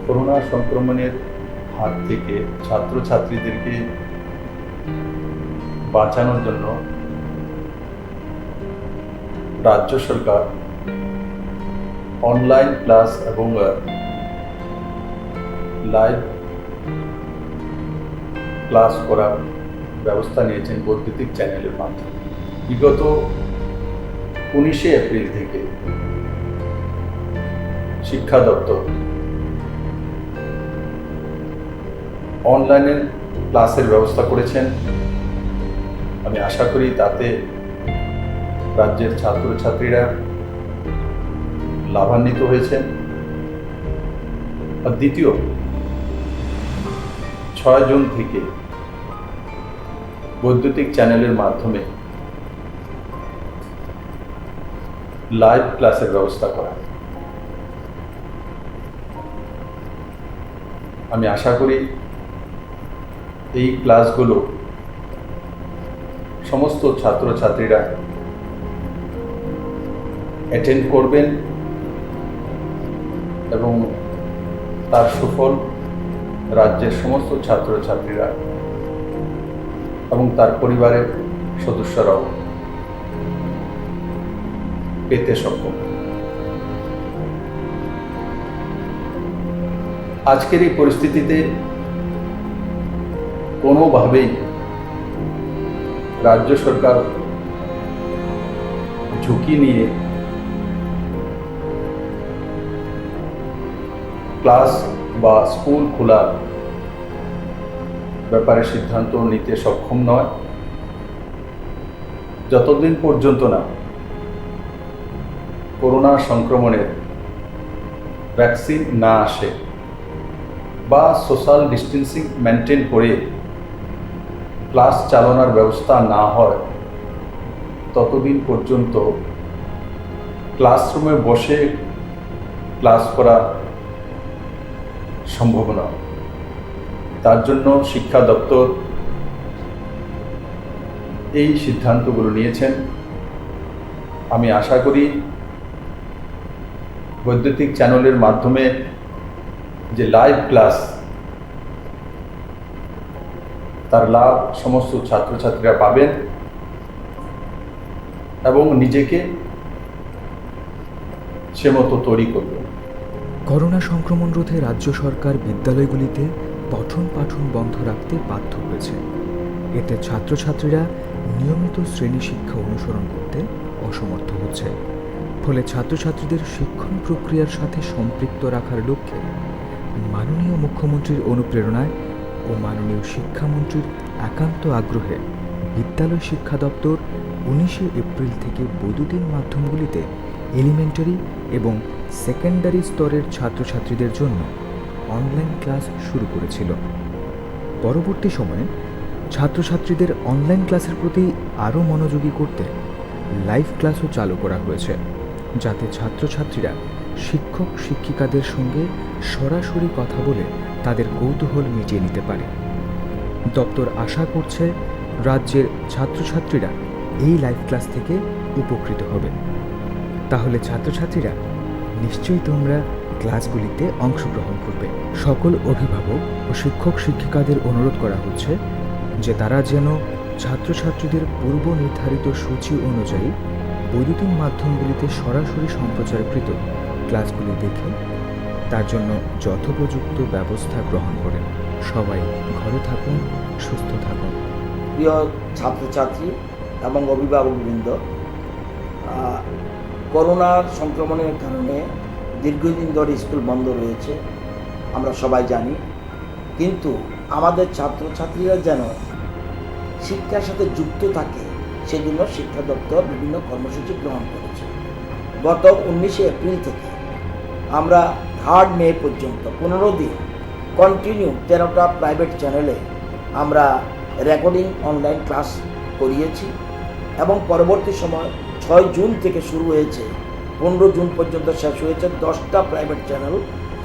Corona সংক্রমণের হাত থেকে ছাত্রছাত্রীদেরকে বাঁচানোর জন্য রাজ্য সরকার অনলাইন ক্লাস এবং লাইভ ক্লাস করার ব্যবস্থা নিয়েছেন বৈদ্যুতিক চ্যানেলের মাধ্যমে। বিগত 19শে এপ্রিল থেকে শিক্ষা দপ্তর অনলাইনে ক্লাসের ব্যবস্থা করেছেন। আমি আশা করি তাতে রাজ্যের ছাত্রছাত্রীরা লাভান্বিত হয়েছেন। আর দ্বিতীয় 6 জুন থেকে বৈদ্যুতিক চ্যানেলের মাধ্যমে লাইভ ক্লাসের ব্যবস্থা করা। আমি আশা করি এই ক্লাসগুলো সমস্ত ছাত্রছাত্রীরা অ্যাটেন্ড করবেন এবং তার সুফল রাজ্যের সমস্ত ছাত্রছাত্রীরা এবং তার পরিবারের সদস্যরাও পেতে সক্ষম। আজকের এই পরিস্থিতিতে কোনোভাবেই রাজ্য সরকার ঝুঁকি নিয়ে ক্লাস বা স্কুল খোলার ব্যাপারে সিদ্ধান্ত নিতে সক্ষম নয় যতদিন পর্যন্ত না করোনা সংক্রমণের ভ্যাকসিন না আসে বা সোশ্যাল ডিস্টেন্সিং মেনটেন করে ক্লাস চালানোর ব্যবস্থা না হয় ততদিন পর্যন্ত ক্লাসরুমে বসে ক্লাস করা সম্ভব নয়। তার জন্য শিক্ষা দপ্তর এই সিদ্ধান্তগুলো নিয়েছেন। আমি আশা করি বৈদ্যুতিক চ্যানেলের মাধ্যমে যে লাইভ ক্লাস তার লাভ সমস্ত ছাত্রছাত্রীরা পাবেন এবং নিজেকে সে মতো তৈরি করবেন। করোনা সংক্রমণ রোধে রাজ্য সরকার বিদ্যালয়গুলিতে পঠন পাঠন বন্ধ রাখতে বাধ্য হয়েছে। এতে ছাত্রছাত্রীরা নিয়মিত শ্রেণী শিক্ষা অনুসরণ করতে অসমর্থ হচ্ছে। ফলে ছাত্রছাত্রীদের শিক্ষণ প্রক্রিয়ার সাথে সম্পৃক্ত রাখার লক্ষ্যে মাননীয় মুখ্যমন্ত্রীর অনুপ্রেরণায় ও মাননীয় শিক্ষামন্ত্রীর একান্ত আগ্রহে বিদ্যালয় শিক্ষা দপ্তর 19শে এপ্রিল থেকে বৈদ্যুতিন মাধ্যমগুলিতে এলিমেন্টারি এবং সেকেন্ডারি স্তরের ছাত্রছাত্রীদের জন্য অনলাইন ক্লাস শুরু করেছিল। পরবর্তী সময়ে ছাত্রছাত্রীদের অনলাইন ক্লাসের প্রতি আরও মনোযোগী করতে লাইভ ক্লাসও চালু করা হয়েছে, যাতে ছাত্রছাত্রীরা শিক্ষক শিক্ষিকাদের সঙ্গে সরাসরি কথা বলে তাদের কৌতূহল মিটিয়ে নিতে পারে। দপ্তর আশা করছে রাজ্যের ছাত্রছাত্রীরা এই লাইভ ক্লাস থেকে উপকৃত হবে। তাহলে ছাত্রছাত্রীরা নিশ্চয়ই তোমরা ক্লাসগুলিতে অংশগ্রহণ করবে। সকল অভিভাবক ও শিক্ষক শিক্ষিকাদের অনুরোধ করা হচ্ছে যে তারা যেন ছাত্রছাত্রীদের পূর্ব নির্ধারিত সূচি অনুযায়ী বৈদ্যুতিন মাধ্যমগুলিতে সরাসরি সম্প্রচারকৃত ক্লাসগুলি দেখে তার জন্য যথোপযুক্ত ব্যবস্থা গ্রহণ করেন। সবাই ঘরে থাকুন, সুস্থ থাকুন। প্রিয় ছাত্রছাত্রী এবং অভিভাবকবৃন্দ, করোনার সংক্রমণের কারণে দীর্ঘদিন ধরে স্কুল বন্ধ রয়েছে, আমরা সবাই জানি। কিন্তু আমাদের ছাত্রছাত্রীরা যেন শিক্ষার সাথে যুক্ত থাকে সেজন্য শিক্ষা দপ্তর বিভিন্ন কর্মসূচি গ্রহণ করেছে। গত 19শে এপ্রিল থেকে আমরা 3 মে পর্যন্ত 15 দিন কন্টিনিউ 13টা প্রাইভেট চ্যানেলে আমরা রেকর্ডিং অনলাইন ক্লাস করিয়েছি এবং পরবর্তী সময় 6 জুন থেকে শুরু হয়েছে, 15 জুন পর্যন্ত শেষ হয়েছে। 10টা প্রাইভেট চ্যানেল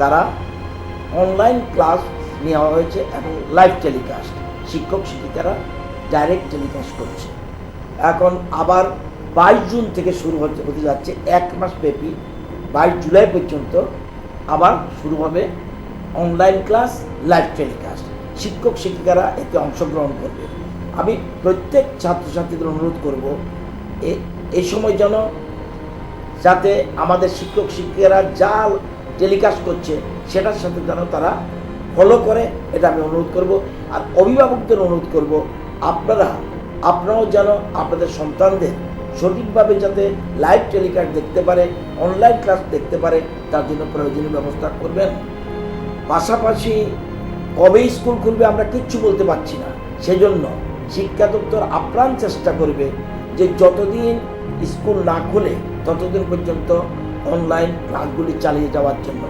তারা অনলাইন ক্লাস নেওয়া হয়েছে এবং লাইভ টেলিকাস্ট শিক্ষক শিক্ষিকারা ডাইরেক্ট টেলিকাস্ট করছে। এখন আবার 22 জুন থেকে শুরু হতে যাচ্ছে, 1 মাস ব্যাপী 22 জুলাই পর্যন্ত আবার শুরু হবে অনলাইন ক্লাস, লাইভ টেলিকাস্ট। শিক্ষক শিক্ষিকারা এতে অংশগ্রহণ করবে। আমি প্রত্যেক ছাত্রছাত্রীদের অনুরোধ করব এই সময় যেন যাতে আমাদের শিক্ষক শিক্ষিকারা যা টেলিকাস্ট করছে সেটার সাথে যেন তারা ফলো করে, এটা আমি অনুরোধ করব। আর অভিভাবকদের অনুরোধ করব, আপনারাও যেন আপনাদের সন্তানদের সঠিকভাবে যাতে লাইভ টেলিকাস্ট দেখতে পারে, অনলাইন ক্লাস দেখতে পারে, তার জন্য প্রয়োজনীয় ব্যবস্থা করবেন। পাশাপাশি কবে স্কুল খুলবে আমরা কিচ্ছু বলতে পারছি না, সেজন্য শিক্ষা দপ্তর আপ্রাণ চেষ্টা করবে যে যতদিন স্কুল না খুলে ততদিন পর্যন্ত অনলাইন ক্লাসগুলি চালিয়ে যাওয়ার জন্য।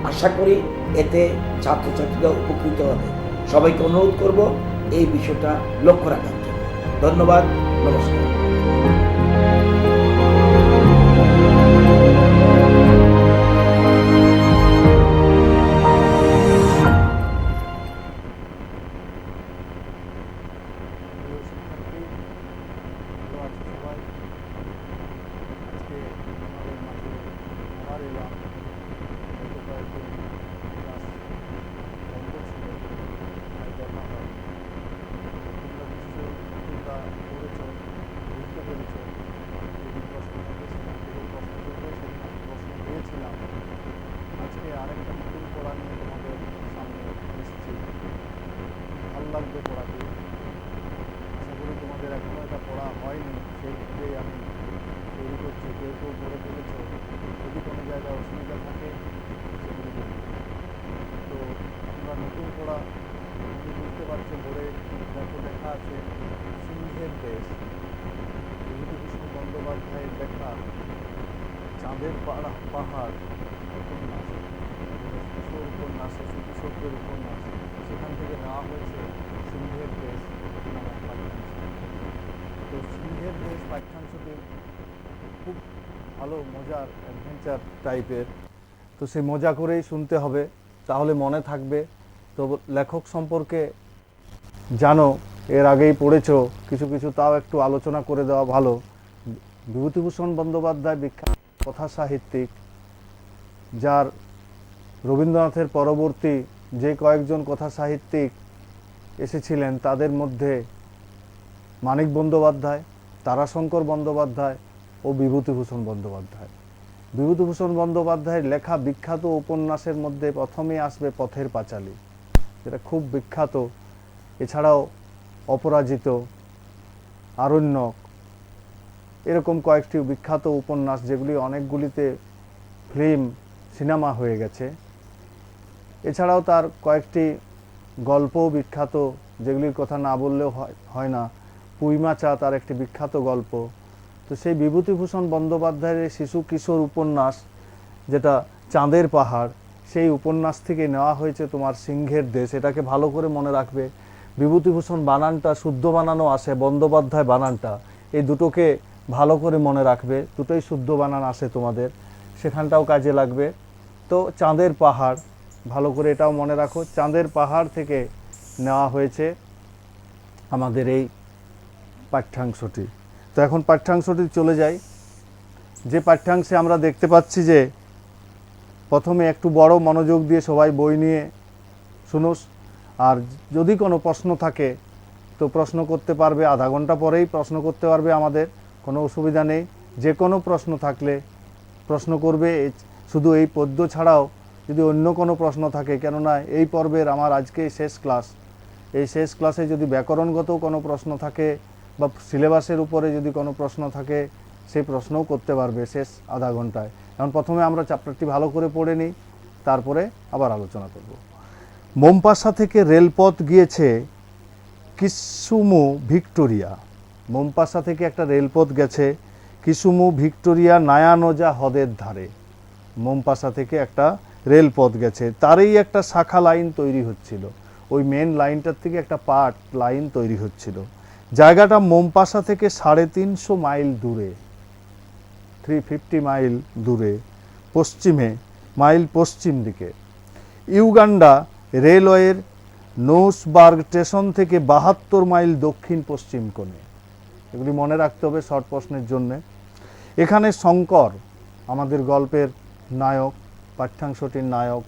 আশা করি এতে ছাত্রছাত্রীরা উপকৃত হবে। সবাইকে অনুরোধ করব এই বিষয়টা লক্ষ্য রাখার জন্য। ধন্যবাদ, নমস্কার। আজকে আরেকটা নতুন পড়া নিয়ে তোমাদের সামনে এসেছি। ভালো লাগবে পড়াতে, আশা করি তোমাদের এখনও এটা পড়া হয়নি, সেই ক্ষেত্রেই আমি তৈরি করছি। কেউ কেউ পড়ে ফেলেছ, যদি কোনো জায়গায় অসুবিধা থাকে সেগুলি বলবো। তো আমরা নতুন পড়া, তুমি বুঝতে পারছো বোর্ডে দেখো লেখা আছে সিংহের দেশ, বিভূতিভূষণ বন্দ্যোপাধ্যায়ের লেখা চাঁদের পাহাড় উপন্যাস, কিশোর উপন্যাস, কিশোরদের উপন্যাস। সেখান থেকে নেওয়া হয়েছে সিংহের দেশ নামক পাঠ্যাংশ। তো সিংহের দেশ পাঠ্যাংশটি খুব ভালো, মজার, অ্যাডভেঞ্চার টাইপের। তো সেই মজা করেই শুনতে হবে, তাহলে মনে থাকবে। তো লেখক সম্পর্কে জানো, এর আগেই পড়েছ কিছু কিছু, তাও একটু আলোচনা করে দেওয়া ভালো। বিভূতিভূষণ বন্দ্যোপাধ্যায় বিখ্যাত কথা সাহিত্যিক, যার রবীন্দ্রনাথের পরবর্তী যে কয়েকজন কথা সাহিত্যিক এসেছিলেন তাদের মধ্যে মানিক বন্দ্যোপাধ্যায়, তারাশঙ্কর বন্দ্যোপাধ্যায় ও বিভূতিভূষণ বন্দ্যোপাধ্যায়। বিভূতিভূষণ বন্দ্যোপাধ্যায়ের লেখা বিখ্যাত উপন্যাসের মধ্যে প্রথমে আসবে পথের পাঁচালী, যেটা খুব বিখ্যাত। এছাড়াও অপরাজিত, আরণ্যক, এরকম কয়েকটি বিখ্যাত উপন্যাস যেগুলি অনেকগুলিতে ফিল্ম, সিনেমা হয়ে গেছে। এছাড়াও তার কয়েকটি গল্পও বিখ্যাত, যেগুলির কথা না বললেও হয় না। পুইমাচা তার একটি বিখ্যাত গল্প। তো সেই বিভূতিভূষণ বন্দ্যোপাধ্যায়ের শিশু কিশোর উপন্যাস যেটা চাঁদের পাহাড়, সেই উপন্যাস থেকে নেওয়া হয়েছে তোমার সিংহের দেশ। এটাকে ভালো করে মনে রাখবে। বিভূতিভূষণ বানানটা শুদ্ধ বানানো আসে, বন্দ্যোপাধ্যায় বানানটা, এই দুটোকে ভালো করে মনে রাখবে। দুটোই শুদ্ধ বানান আসে তোমাদের, সেখানটাও কাজে লাগবে। তো চাঁদের পাহাড় ভালো করে এটাও মনে রাখো, চাঁদের পাহাড় থেকে নেওয়া হয়েছে আমাদের এই পাঠ্যাংশটি। তো এখন পাঠ্যাংশটি চলে যাই। যে পাঠ্যাংশে আমরা দেখতে পাচ্ছি যে প্রথমে একটু বড় মনোযোগ দিয়ে সবাই বই নিয়ে শুনোস, আর যদি কোনো প্রশ্ন থাকে তো প্রশ্ন করতে পারবে, আধা ঘন্টা পরেই প্রশ্ন করতে পারবে, আমাদের কোনো অসুবিধা নেই। যে কোনো প্রশ্ন থাকলে প্রশ্ন করবে, শুধু এই পদ্য ছাড়াও যদি অন্য কোনো প্রশ্ন থাকে, কেননা এই পর্বের আমার আজকে শেষ ক্লাস। এই শেষ ক্লাসে যদি ব্যাকরণগত কোনো প্রশ্ন থাকে বা সিলেবাসের উপরে যদি কোনো প্রশ্ন থাকে, সেই প্রশ্নও করতে পারবে শেষ আধা ঘন্টায়। এখন প্রথমে আমরা চ্যাপ্টারটি ভালো করে পড়ে নিই, তারপরে আবার আলোচনা করব। মোমপাসা থেকে রেলপথ গিয়েছে কিসুমু ভিক্টোরিয়া। মোমপাসা থেকে একটা রেলপথ গেছে কিসুমু ভিক্টোরিয়া নায়ানোজা হ্রদের ধারে। মোমপাসা থেকে একটা রেলপথ গেছে, তারই একটা শাখা লাইন তৈরি হচ্ছিল। ওই মেন লাইনটার থেকে একটা পার্ট লাইন তৈরি হচ্ছিল। জায়গাটা মোমপাসা থেকে 350 মাইল দূরে, 350 মাইল দূরে পশ্চিমে, মাইল পশ্চিম দিকে। ইউগান্ডা রেলওয়ের নোসবার্গ স্টেশন থেকে 72 মাইল দক্ষিণ পশ্চিম কোণে। এগুলি মনে রাখতে হবে শর্ট প্রশ্নের জন্য। এখানে শঙ্কর আমাদের গল্পের নায়ক, পাঠ্যাংশটির নায়ক,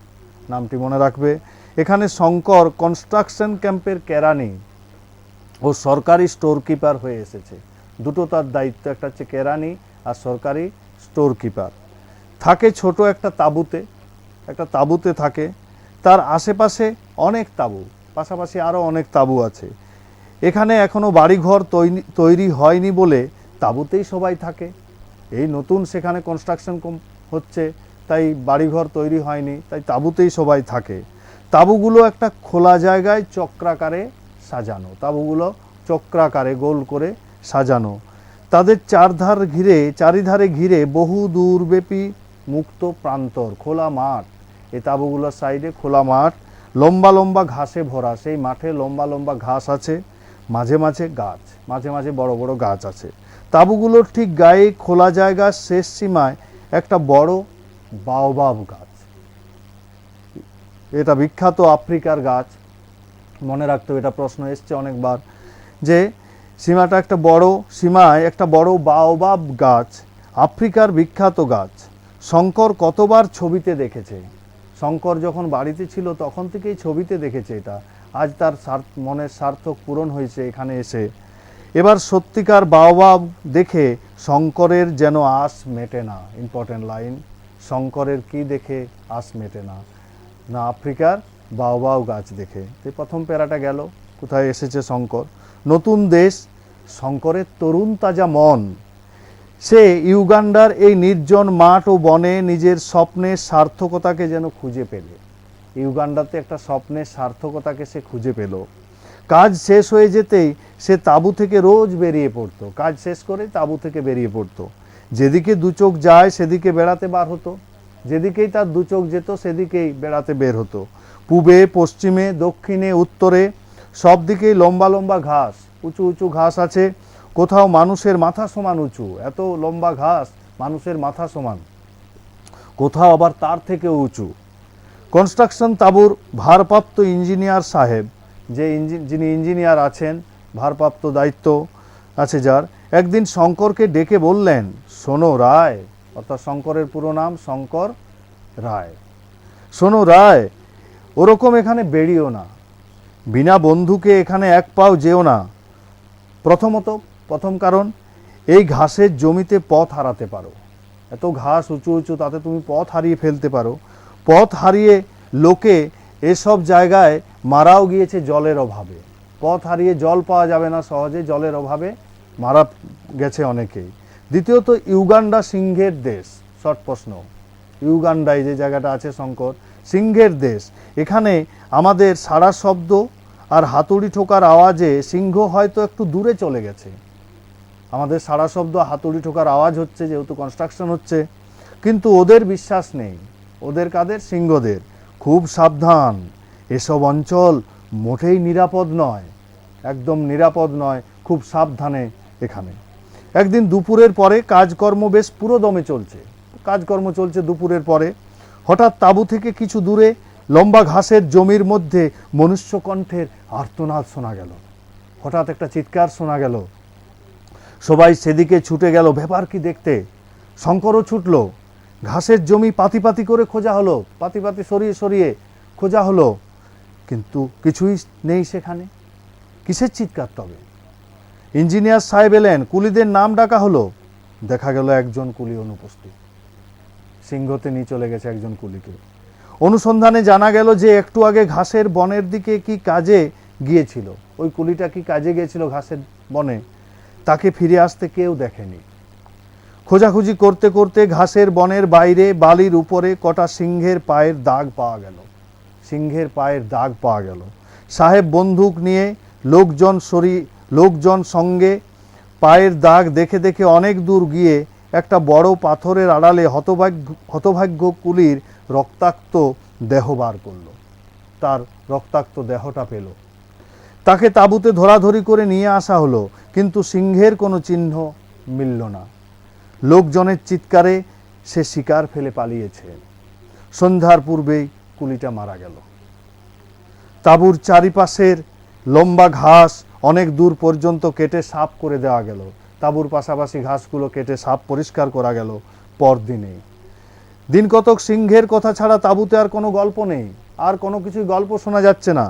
নামটি মনে রাখবে। এখানে শঙ্কর কনস্ট্রাকশন ক্যাম্পের কেরানি ও সরকারি স্টোর কিপার হয়ে এসেছে। দুটো তার দায়িত্ব, একটা হচ্ছে কেরানি আর সরকারি স্টোর কিপার। থাকে ছোট একটা তাঁবুতে থাকে। তার আশেপাশে অনেক তাঁবু, পাশাপাশি আরও অনেক তাঁবু আছে। এখানে এখনও বাড়িঘর তৈরি হয়নি বলে তাঁবুতেই সবাই থাকে। এই নতুন সেখানে কনস্ট্রাকশন হচ্ছে, তাই বাড়িঘর তৈরি হয়নি, তাই তাঁবুতেই সবাই থাকে। তাঁবুগুলো একটা খোলা জায়গায় চক্রাকারে সাজানো, তাঁবুগুলো চক্রাকারে গোল করে সাজানো। তাদের চারিধারে ঘিরে বহু দূরব্যাপী মুক্ত প্রান্তর, খোলা মাঠ। এই তাঁবুগুলোর সাইডে খোলা মাঠ, লম্বা লম্বা ঘাসে ভরা। সেই মাঠে লম্বা লম্বা ঘাস আছে, মাঝে মাঝে গাছ, মাঝে মাঝে বড় বড় গাছ আছে। তাঁবুগুলোর ঠিক গায়ে খোলা জায়গার শেষ সীমায় একটা বড় বাওবাব গাছ। এটা বিখ্যাত আফ্রিকার গাছ, মনে রাখতে হবে, এটা প্রশ্ন এসছে অনেকবার, যে সীমায় একটা বড় বাওবাব গাছ, আফ্রিকার বিখ্যাত গাছ। শঙ্কর কতবার ছবিতে দেখেছে। শঙ্কর যখন বাড়িতে ছিল তখন থেকেই ছবিতে দেখেছে এটা। আজ তার মনের সার্থক পূরণ হয়েছে এখানে এসে। এবার সত্যিকার বাওবাব দেখে শঙ্করের যেন আশ মেটে না। ইম্পর্টেন্ট লাইন, শঙ্করের কি দেখে আশ মেটে না? না আফ্রিকার বাওবাব গাছ দেখে। এই প্রথম প্যারাটা গেল, কোথায় এসেছে শঙ্কর। নতুন দেশ, শঙ্করের তরুণ তাজা মন। সে ইউগান্ডার এই নির্জন মাঠ ও বনে নিজের স্বপ্নের সার্থকতাকে যেন খুঁজে পেলে। ইউগান্ডাতে একটা স্বপ্নের সার্থকতাকে সে খুঁজে পেল। কাজ শেষ হয়ে যেতেই সে তাঁবু থেকে রোজ বেরিয়ে পড়তো। কাজ শেষ করে তাঁবু থেকে বেরিয়ে পড়তো। যেদিকে দু চোখ যায় সেদিকে বেড়াতে বার হতো, যেদিকেই তার দু চোখ যেত সেদিকেই বেড়াতে বের হতো। পূবে, পশ্চিমে, দক্ষিণে, উত্তরে সব দিকেই লম্বা লম্বা ঘাস, উঁচু উঁচু ঘাস আছে। কোথাও মানুষের মাথা সমান উঁচু, এত লম্বা ঘাস মানুষের মাথা সমান, কোথাও আবার তার থেকেও উঁচু। কনস্ট্রাকশন তাঁবুর ভারপ্রাপ্ত ইঞ্জিনিয়ার সাহেব, যিনি ইঞ্জিনিয়ার আছেন, ভারপ্রাপ্ত দায়িত্ব আছে যার, একদিন শঙ্করকে ডেকে বললেন, শোনো রায়, অর্থাৎ শঙ্করের পুরো নাম শঙ্কর রায়, শোনো রায়, ওরকম এখানে বেরিও না, বিনা বন্ধুকে এখানে এক পাও যেও না। প্রথম কারণ, এই ঘাসের জমিতে পথ হারাতে পারো। এত ঘাস উঁচু উঁচু, তাতে তুমি পথ হারিয়ে ফেলতে পারো। পথ হারিয়ে লোকে এসব জায়গায় মারাও গিয়েছে জলের অভাবে। পথ হারিয়ে জল পাওয়া যাবে না সহজে, জলের অভাবে মারা গেছে অনেকেই। দ্বিতীয়ত, ইউগান্ডা সিংহের দেশ। শর্ট প্রশ্ন, ইউগান্ডায় যে জায়গাটা আছে শঙ্কর, সিংহের দেশ। এখানে আমাদের সারা শব্দ আর হাতুড়ি ঠোকার আওয়াজে সিংহ হয়তো একটু দূরে চলে গেছে। আমাদের সারা শব্দ হাতুড়ি ঠোকার আওয়াজ হচ্ছে যেহেতু কনস্ট্রাকশন হচ্ছে, কিন্তু ওদের বিশ্বাস নেই। ওদের কাদের? সিংহদের। খুব সাবধান, এসব অঞ্চল মোটেই নিরাপদ নয়, একদম নিরাপদ নয়, খুব সাবধানে এখানে। একদিন দুপুরের পরে কাজকর্ম বেশ পুরো দমে চলছে, কাজকর্ম চলছে দুপুরের পরে। হঠাৎ তাঁবু থেকে কিছু দূরে লম্বা ঘাসের জমির মধ্যে মনুষ্য কণ্ঠের আর্তনাদ শোনা গেল। হঠাৎ একটা চিৎকার শোনা গেল। সবাই সেদিকে ছুটে গেল, ব্যাপার কি দেখতে। শঙ্করও ছুটল। ঘাসের জমি পাতি পাতি করে খোঁজা হলো, পাতি পাতি সরিয়ে সরিয়ে খোঁজা হলো, কিন্তু কিছুই নেই সেখানে। কিসের চিৎকার তবে? ইঞ্জিনিয়ার সাহেব এলেন, কুলিদের নাম ডাকা হলো। দেখা গেল একজন কুলি অনুপস্থিত। সিংহতে নিয়ে চলে গেছে একজন কুলিকে। অনুসন্ধানে জানা গেল যে একটু আগে ঘাসের বনের দিকে কি কাজে গিয়েছিল। ওই কুলিটা কি কাজে গিয়েছিল ঘাসের বনে, তাকে ফিরে আসতে কেউ দেখেনি। খোঁজাখুঁজি করতে করতে ঘাসের বনের বাইরে বালির উপরে কটা সিংহের পায়ের দাগ পাওয়া গেল। সিংহের পায়ের দাগ পাওয়া গেল। সাহেব বন্দুক নিয়ে লোকজন সঙ্গে পায়ের দাগ দেখে দেখে অনেক দূর গিয়ে একটা বড় পাথরের আড়ালে হতভাগ্য কুলির রক্তাক্ত দেহ বার করল। তার রক্তাক্ত দেহটা পেল। তাকে তাঁবুতে ধরাধরি করে নিয়ে আসা হলো, কিন্তু সিংহের কোনো চিহ্ন মিলল না। লোকজনের চিৎকারে সে শিকার ফেলে পালিয়েছে। সন্ধ্যার পূর্বেই কুলিটা মারা গেল। তাঁবুর চারিপাশের লম্বা ঘাস অনেক দূর পর্যন্ত কেটে সাফ করে দেওয়া গেল। তাঁবুর পাশাপাশি ঘাসগুলো কেটে সাফ পরিষ্কার করা গেল পরদিনেই। দিন কতক সিংহের কথা ছাড়া তাঁবুতে আর কোনো গল্প নেই, আর কোনো কিছুই গল্প শোনা যাচ্ছে না।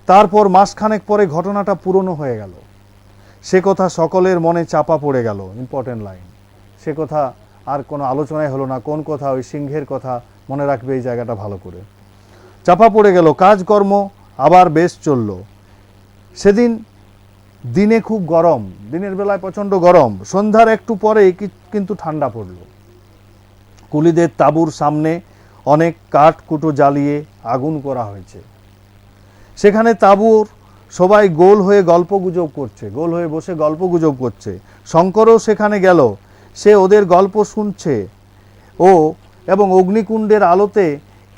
তারপর মাসখানেক পরে ঘটনাটা পুরনো হয়ে গেল। সে কথা সকলের মনে চাপা পড়ে গেল। Important line. সে কথা আর কোনো আলোচনাই হলো না। কোন কথা? ওই সিংহের কথা। মনে রাখবে এই জায়গাটা ভালো করে। চাপা পড়ে গেল। কাজকর্ম আবার বেশ চলল। সেদিন দিনে খুব গরম, দিনের বেলায় প্রচণ্ড গরম। সন্ধ্যার একটু পরেই কিন্তু ঠান্ডা পড়ল। কুলিদের তাঁবুর সামনে অনেক কাঠ কুটো জ্বালিয়ে আগুন করা হয়েছে। সেখানে তাঁবুর সবাই গোল হয়ে গল্পগুজব করছে, গোল হয়ে বসে গল্পগুজব করছে। শঙ্করও সেখানে গেল। সে ওদের গল্প শুনছে এবং অগ্নিকুণ্ডের আলোতে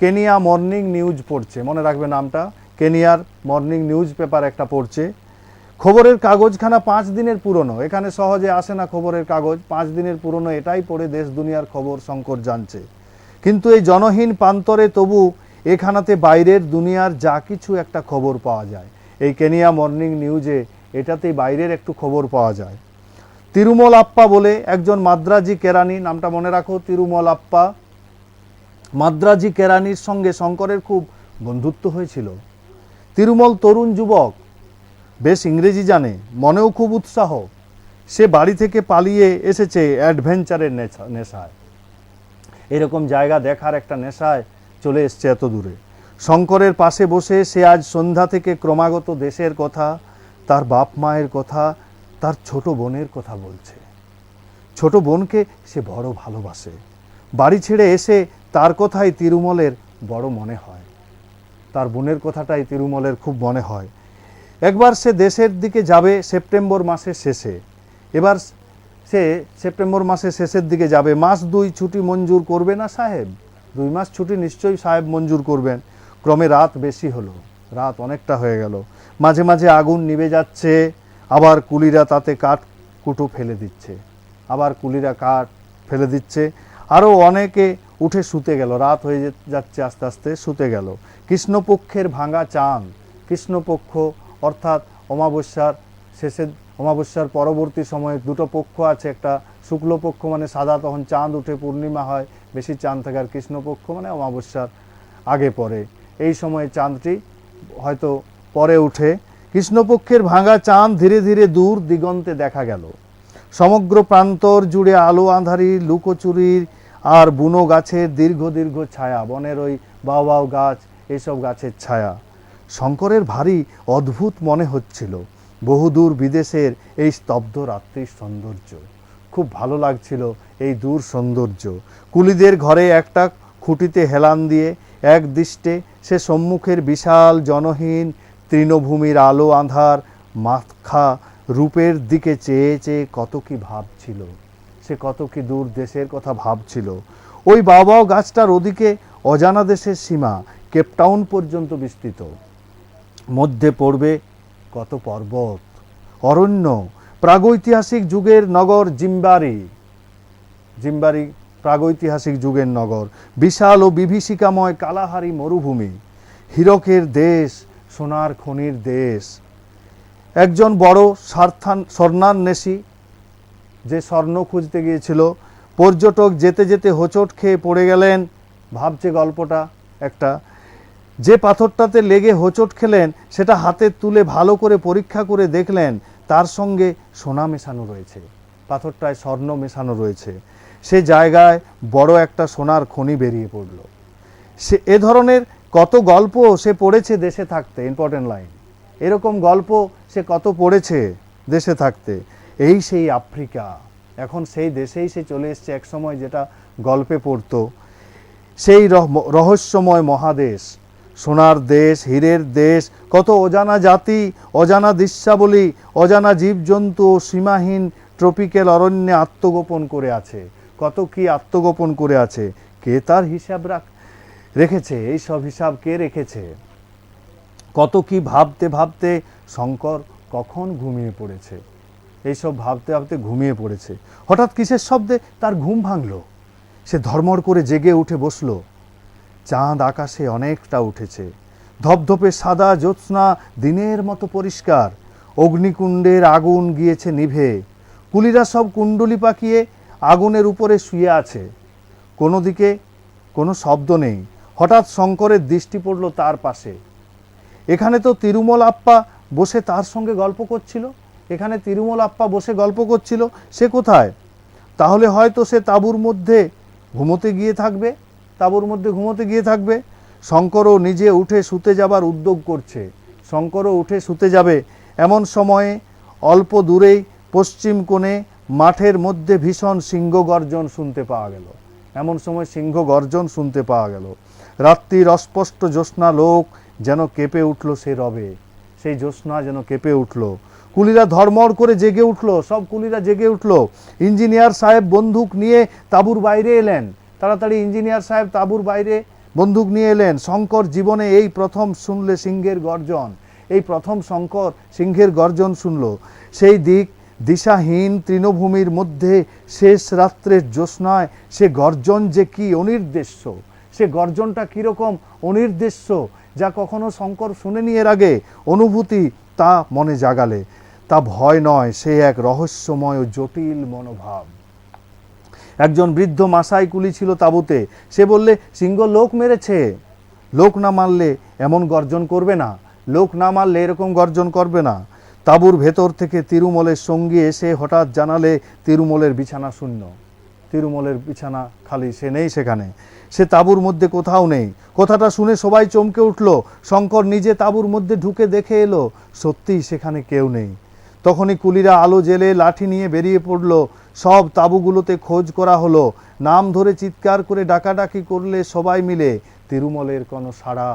কেনিয়া মর্নিং নিউজ পড়ছে। মনে রাখবে নামটা, কেনিয়ার মর্নিং নিউজ পেপার একটা পড়ছে। খবরের কাগজখানা 5 দিনের পুরনো। এখানে সহজে আসে না খবরের কাগজ। 5 দিনের পুরনো, এটাই পড়ে দেশ দুনিয়ার খবর শঙ্কর জানছে। কিন্তু এই জনহীন প্রান্তরে তবু এখানাতে বাইরের দুনিয়ার যা কিছু একটা খবর পাওয়া যায়। এই কেনিয়া মর্নিং নিউজে এটাতেই বাইরের একটু খবর পাওয়া যায়। তিরুমল আপ্পা বলে একজন মাদ্রাজি কেরানি, নামটা মনে রাখো, তিরুমল আপ্পা। মাদ্রাজি কেরানির সঙ্গে শঙ্করের খুব বন্ধুত্ব হয়েছিল। তিরুমল তরুণ যুবক, বেশ ইংরেজি জানে, মনেও খুব উৎসাহ। সে বাড়ি থেকে পালিয়ে এসেছে অ্যাডভেঞ্চারের নেশায়। এরকম জায়গা দেখার একটা নেশায় চলে এসছে এত দূরে। শঙ্করের পাশে বসে সে আজ সন্ধ্যা থেকে ক্রমাগত দেশের কথা, তার বাপ মায়ের কথা, তার ছোট বোনের কথা বলছে। ছোট বোনকে সে বড় ভালোবাসে। বাড়ি ছেড়ে এসে তার কথাই তিরুমলের বড় মনে হয়। তার বোনের কথাটাই তিরুমলের খুব মনে হয়। একবার সে দেশের দিকে যাবে সেপ্টেম্বর মাসের শেষে। এবার সে সেপ্টেম্বর মাসের শেষের দিকে যাবে। 1 মাস 2 ছুটি মঞ্জুর করবে না সাহেব? 2 মাস ছুটি নিশ্চয়ই সাহেব মঞ্জুর করবেন। ক্রমে রাত বেশি হলো, রাত অনেকটা হয়ে গেল। মাঝে মাঝে আগুন নিভে যাচ্ছে, আবার কুলিরা তাতে কাঠ কুটো ফেলে দিচ্ছে, আবার কুলিরা কাঠ ফেলে দিচ্ছে। আরও অনেকে উঠে শুতে গেল। রাত হয়ে যাচ্ছে, আস্তে আস্তে শুতে গেল। কৃষ্ণপক্ষের ভাঙা চাঁদ, কৃষ্ণপক্ষ অর্থাৎ অমাবস্যার পরবর্তী সময়ে 2টো পক্ষ আছে। একটা শুক্লপক্ষ মানে সাদা, তখন চাঁদ উঠে পূর্ণিমা হয়, বেশি চাঁদ থাকে। আর কৃষ্ণপক্ষ মানে অমাবস্যার আগে পরে, এই সময়ে চাঁদটি হয়তো পরে উঠে। কৃষ্ণপক্ষের ভাঙা চাঁদ ধীরে ধীরে দূর দিগন্তে দেখা গেল। সমগ্র প্রান্তর জুড়ে আলো আঁধারি, লুকোচুরির আর বুনো গাছের দীর্ঘ দীর্ঘ ছায়া, বনের ওই বাও গাছ, এইসব গাছের ছায়া। শঙ্করের ভারী অদ্ভুত মনে হচ্ছিল বহুদূর বিদেশের এই স্তব্ধ রাত্রির সৌন্দর্য। খুব ভালো লাগছিল এই দূর সৌন্দর্য। কুলিদের ঘরে একটা খুঁটিতে হেলান দিয়ে এক দৃষ্টে সে সম্মুখের বিশাল জনহীন তৃণভূমির আলো আঁধার মাথা রূপের দিকে চেয়ে চেয়ে কত কি ভাবছিল। সে কত কি দূর দেশের কথা ভাবছিল। ওই বাও গাছটার ওদিকে অজানা দেশের সীমা কেপটাউন পর্যন্ত বিস্তৃত। মধ্যে পড়বে কত পর্বত, অরণ্য, প্রাগৈতিহাসিক যুগের নগর জিম্বারি প্রাগৈতিহাসিক যুগের নগর, বিশাল ও বিভীষিকাময় কালাহারি মরুভূমি, হীরকের দেশ, সোনার খনির দেশ। একজন বড় স্বর্ণান্বেষী, যে স্বর্ণ খুঁজতে গিয়েছিল, পর্যটক যেতে যেতে হোঁচট খেয়ে পড়ে গেলেন। ভাবছে গল্পটা একটা, যে পাথরটাতে লেগে হোঁচট খেলেন সেটা হাতে তুলে ভালো করে পরীক্ষা করে দেখলেন তার সঙ্গে সোনা মেশানো রয়েছে, পাথরটায় স্বর্ণ মেশানো রয়েছে। সে জায়গায় বড় একটা সোনার খনি বেরিয়ে পড়ল। সে এ ধরনের কত গল্প সে পড়েছে দেশে থাকতে। Important line. এরকম গল্প সে কত পড়েছে দেশে থাকতে। এই সেই আফ্রিকা। এখন সেই দেশেই সে চলে এসছে এক সময় যেটা গল্পে পড়তো। সেই রহস্যময় মহাদেশ, সোনার দেশ, হীরের দেশ, কত অজানা জাতি, অজানা দৃশ্যাবলী, অজানা জীবজন্তু ও সীমাহীন ট্রপিক্যাল অরণ্যে আত্মগোপন করে আছে। কত কি আত্মগোপন করে আছে। কে তার হিসাব রেখেছে? এই সব হিসাব কে রেখেছে? কত কি ভাবতে ভাবতে শঙ্কর কখন ঘুমিয়ে পড়েছে। এইসব ভাবতে ভাবতে ঘুমিয়ে পড়েছে। হঠাৎ কিসের শব্দে তার ঘুম ভাঙল। সে ধর্মড় করে জেগে উঠে বসল। চাঁদ আকাশে অনেকটা উঠেছে। ধপধপে সাদা জ্যোৎস্না দিনের মতো পরিষ্কার। অগ্নিকুণ্ডের আগুন গিয়েছে নিভে। কুলিরা সব কুণ্ডলি পাকিয়ে আগুনের উপরে শুয়ে আছে। কোনো দিকে কোনো শব্দ নেই। হঠাৎ শঙ্করের দৃষ্টি পড়ল তার পাশে। এখানে তো তিরুমল আপ্পা বসে তার সঙ্গে গল্প করছিল, এখানে তিরুমল আপ্পা বসে গল্প করছিল, সে কোথায়? তাহলে হয়তো সে তাঁবুর মধ্যে ঘুমোতে গিয়ে থাকবে, তাঁবুর মধ্যে ঘুমোতে গিয়ে থাকবে। শঙ্করও নিজে উঠে শুতে যাবার উদ্যোগ করছে, শঙ্করও উঠে শুতে যাবে। এমন সময়ে অল্প দূরেই পশ্চিম কোণে মাঠের মধ্যে ভীষণ সিংহ গর্জন শুনতে পাওয়া গেল। এমন সময় সিংহ গর্জন শুনতে পাওয়া গেল। রাত্রির অস্পষ্ট জ্যোৎস্না লোক যেন কেঁপে উঠল সে রবে, সেই জ্যোৎস্না যেন কেঁপে উঠল। কুলিরা ধর্মড় করে জেগে উঠল, সব কুলিরা জেগে উঠল। ইঞ্জিনিয়ার সাহেব বন্দুক নিয়ে তাঁবুর বাইরে এলেন, তাড়াতাড়ি ইঞ্জিনিয়ার সাহেব তাঁবুর বাইরে বন্দুক নিয়ে এলেন। শঙ্কর জীবনে এই প্রথম শুনলে সিংহের গর্জন, এই প্রথম শঙ্কর সিংহের গর্জন শুনল। সেই দিশাহীন তৃণভূমির মধ্যে শেষ রাত্রের জ্যোৎস্নায় সে গর্জন যে কি অনির্দেশ্য, সে গর্জনটা কীরকম অনির্দেশ্য, যা কখনো শঙ্কর শুনেনি এর আগে। অনুভূতি তা মনে জাগালে, তা ভয় নয়, সে এক রহস্যময় ও জটিল মনোভাব। একজন বৃদ্ধ মাসাই কুলি ছিল তাঁবুতে। সে বললে, সিংহ লোক মেরেছে। লোক না মারলে এমন গর্জন করবে না, লোক না মারলে এরকম গর্জন করবে না। তাঁবুর ভেতর থেকে তিরুমলের সঙ্গী এসে হঠাৎ জানালে তিরুমলের বিছানা শূন্য, তিরুমলের বিছানা খালি, সে নেই সেখানে, সে তাঁবুর মধ্যে কোথাও নেই। কথাটা শুনে সবাই চমকে উঠল। শঙ্কর নিজে তাঁবুর মধ্যে ঢুকে দেখে এলো, সত্যিই সেখানে কেউ নেই। তখনই কুলিরা আলো জেলে লাঠি নিয়ে বেরিয়ে পড়ল। সব তাঁবুগুলোতে খোঁজ করা হলো, নাম ধরে চিৎকার করে ডাকাডাকি করলে সবাই মিলে তিরুমলের কোনো সাড়া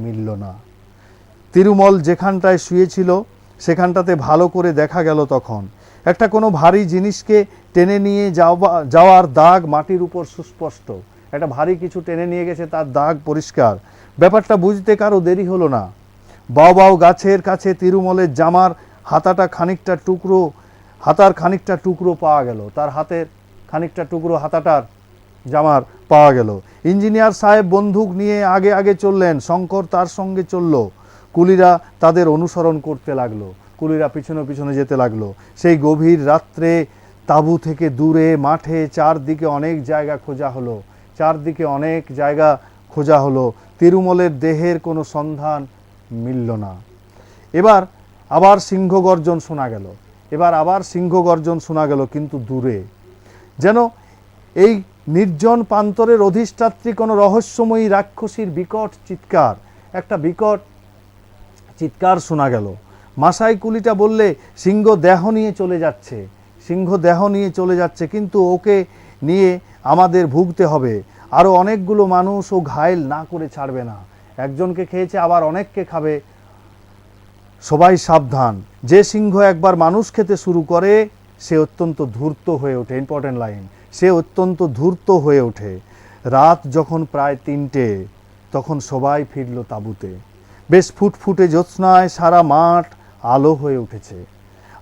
মিলল না। তিরুমল যেখানটায় শুয়েছিল সেখানটাতে ভালো করে দেখা গেল তখন একটা কোনো ভারী জিনিসকে টেনে নিয়ে যাওয়ার দাগ মাটির উপর সুস্পষ্ট। একটা ভারী কিছু টেনে নিয়ে গেছে, তার দাগ পরিষ্কার। ব্যাপারটা বুঝতে কারো দেরি হলো না। বাও গাছের কাছে তিরুমলের জামার হাতার খানিকটা টুকরো পাওয়া গেল, তার হাতের খানিকটা টুকরো হাতাটার জামার পাওয়া গেল। ইঞ্জিনিয়ার সাহেব বন্দুক নিয়ে আগে আগে চললেন, শঙ্কর তার সঙ্গে চলল। কুলিরা তাদের অনুসরণ করতে লাগলো, কুলিরা পিছনে পিছনে যেতে লাগলো। সেই গভীর রাত্রে তাঁবু থেকে দূরে মাঠে চারদিকে অনেক জায়গা খোঁজা হলো, চারদিকে অনেক জায়গা খোঁজা হলো। তিরুমলের দেহের কোনো সন্ধান মিলল না। এবার আবার সিংহ গর্জন শোনা গেল, এবার আবার সিংহ গর্জন শোনা গেল, কিন্তু দূরে। যেন এই নির্জন প্রান্তরের অধিষ্ঠাত্রী কোনো রহস্যময়ী রাক্ষসীর বিকট চিৎকার, একটা বিকট চিৎকার শোনা গেল। মাসাই কুলিটা বললে, সিংহ দেহ নিয়ে চলে যাচ্ছে, সিংহ দেহ নিয়ে চলে যাচ্ছে, কিন্তু ওকে নিয়ে আমাদের ভুগতে হবে। আরও অনেকগুলো মানুষ ও ঘায়েল না করে ছাড়বে না, একজনকে খেয়েছে আবার অনেককে খাবে, সবাই সাবধান। যে সিংহ একবার মানুষ খেতে শুরু করে সে অত্যন্ত ধূর্ত হয়ে ওঠে। ইম্পর্টেন্ট লাইন, সে অত্যন্ত ধূর্ত হয়ে ওঠে। রাত যখন প্রায় 3টে, তখন সবাই ফিরল তাঁবুতে। বেশ ফুটফুটে জ্যোৎস্নায় সারা মাঠ আলো হয়ে উঠেছে।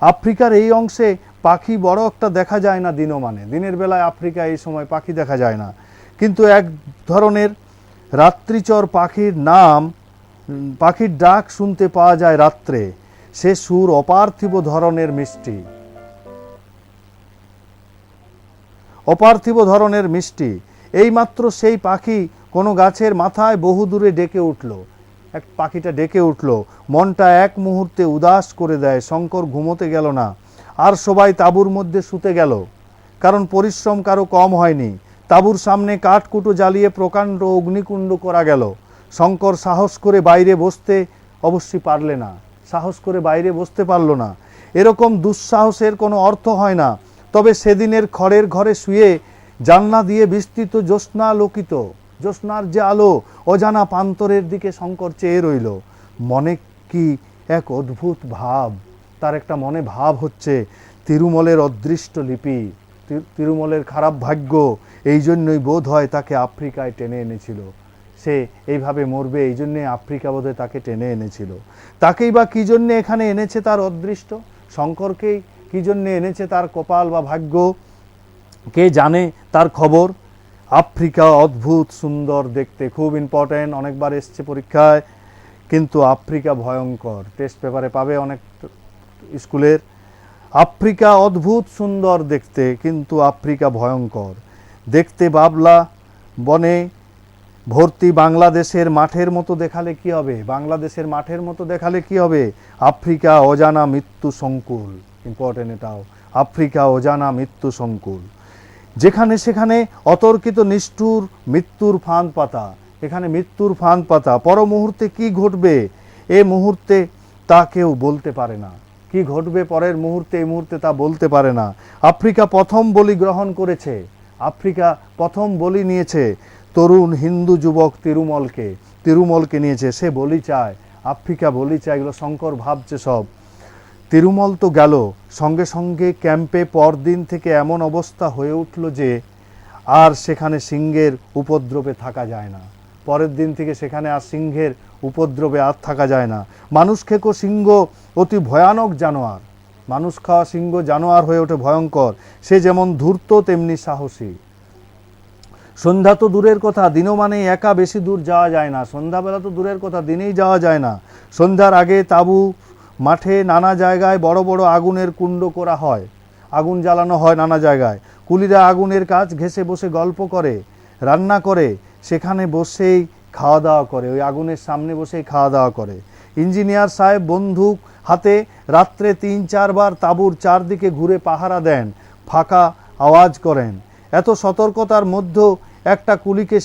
আফ্রিকার এই অংশে পাখি বড় একটা দেখা যায় না দিনমানে, দিনের বেলায় আফ্রিকায় এই সময় পাখি দেখা যায় না, কিন্তু এক ধরনের রাত্রিচর পাখির ডাক শুনতে পাওয়া যায় রাত্রে। সে সুর অপার্থিব ধরনের মিষ্টি, অপার্থিব ধরনের মিষ্টি। এইমাত্র সেই পাখি কোনো গাছের মাথায় বহু দূরে ডেকে উঠল, এক পাখিটা ডেকে উঠল, মনটা এক মুহূর্তে উদাস করে দেয়। শঙ্কর ঘুমোতে গেল না, আর সবাই তাঁবুর মধ্যে শুতে গেল, কারণ পরিশ্রম কারো কম হয়নি। তাঁবুর সামনে কাঠকুটো জ্বালিয়ে প্রকাণ্ড অগ্নিকুণ্ড করা গেল। শঙ্কর সাহস করে বাইরে বসতে অবশ্যই পারলে না, সাহস করে বাইরে বসতে পারল না। এরকম দুঃসাহসের কোনো অর্থ হয় না। তবে সেদিনের খড়ের ঘরে শুয়ে জানলা দিয়ে বিস্তৃত জ্যোৎস্নালোকিত, জ্যোৎস্নার যে আলো, অজানা প্রান্তরের দিকে শঙ্কর চেয়ে রইল। মনে কি এক অদ্ভুত ভাব, তার একটা মনে ভাব হচ্ছে তিরুমলের অদৃষ্ট লিপি, তিরুমলের খারাপ ভাগ্য, এই জন্যই বোধ হয় তাকে আফ্রিকায় টেনে এনেছিল। সে এইভাবে মরবে, এই জন্যে আফ্রিকা বোধে তাকে টেনে এনেছিল। তাকেই বা কী জন্যে এখানে এনেছে তার অদৃষ্ট, শঙ্করকেই কী জন্যে এনেছে তার কপাল বা ভাগ্য, কে জানে তার খবর। আফ্রিকা অদ্ভুত সুন্দর দেখতে, খুব ইম্পর্টেন্ট, অনেকবার এসছে পরীক্ষায়। কিন্তু আফ্রিকা ভয়ঙ্কর, টেস্ট পেপারে পাবে অনেক স্কুলের। আফ্রিকা অদ্ভুত সুন্দর দেখতে, কিন্তু আফ্রিকা ভয়ঙ্কর। দেখতে বাবলা বনে ভর্তি বাংলাদেশের মাঠের মতো দেখালে কি হবে? বাংলাদেশের মাঠের মতো দেখালে কি হবে? আফ্রিকা অজানা মৃত্যু সংকুল, ইম্পর্টেন্ট এটাও, আফ্রিকা অজানা মৃত্যু সংকুল। যেখানে সেখানে অতর্কিত নিষ্ঠুর মৃত্যুর ফাঁদ পাতা, এখানে মৃত্যুর ফাঁদ পাতা। পর মুহূর্তে কি ঘটবে এ মুহূর্তে তা কেউ বলতে পারে না। কি ঘটবে পরের মুহূর্তে, এই মুহূর্তে তা বলতে পারে না। আফ্রিকা প্রথম বলি গ্রহণ করেছে, আফ্রিকা প্রথম বলি নিয়েছে তরুণ হিন্দু যুবক তিরুমলকে নিয়েছে। সে বলি চায়, আফ্রিকা বলি চায়, এগুলো শঙ্কর ভাবছে সব। তিরুমল তো গেল, সঙ্গে সঙ্গে ক্যাম্পে পরদিন থেকে এমন অবস্থা হয়ে উঠল যে আর সেখানে সিংহের উপদ্রবে থাকা যায় না। পরের দিন থেকে সেখানে আর সিংহের উপদ্রবে আর থাকা যায় না। মানুষ খেকো সিংহ অতি ভয়ানক জানোয়ার, মানুষ খাওয়া সিংহ জানোয়ার হয়ে ওঠে ভয়ঙ্কর। সে যেমন ধূর্ত তেমনি সাহসী। সন্ধ্যা তো দূরের কথা, দিনও মানে একা বেশি দূর যাওয়া যায় না। সন্ধ্যাবেলা তো দূরের কথা, দিনেই যাওয়া যায় না। সন্ধ্যার আগে তাঁবু মাঠে নানা জায়গায় বড় বড় আগুনের কুণ্ড করা হয়, আগুন জ্বালানো হয় নানা জায়গায়। কুলিরা আগুনের কাছ ঘেঁষে বসে গল্প করে, রান্না করে, সেখানে বসেই খাওয়া দাওয়া করে, ওই আগুনের সামনে বসেই খাওয়া দাওয়া করে। ইঞ্জিনিয়ার সাহেব বন্দুক হাতে রাত্রে ৩-৪ বার তাঁবুর চারদিকে ঘুরে পাহারা দেন, ফাঁকা আওয়াজ করেন। এত সতর্কতার মধ্যেও একটা কুলিকে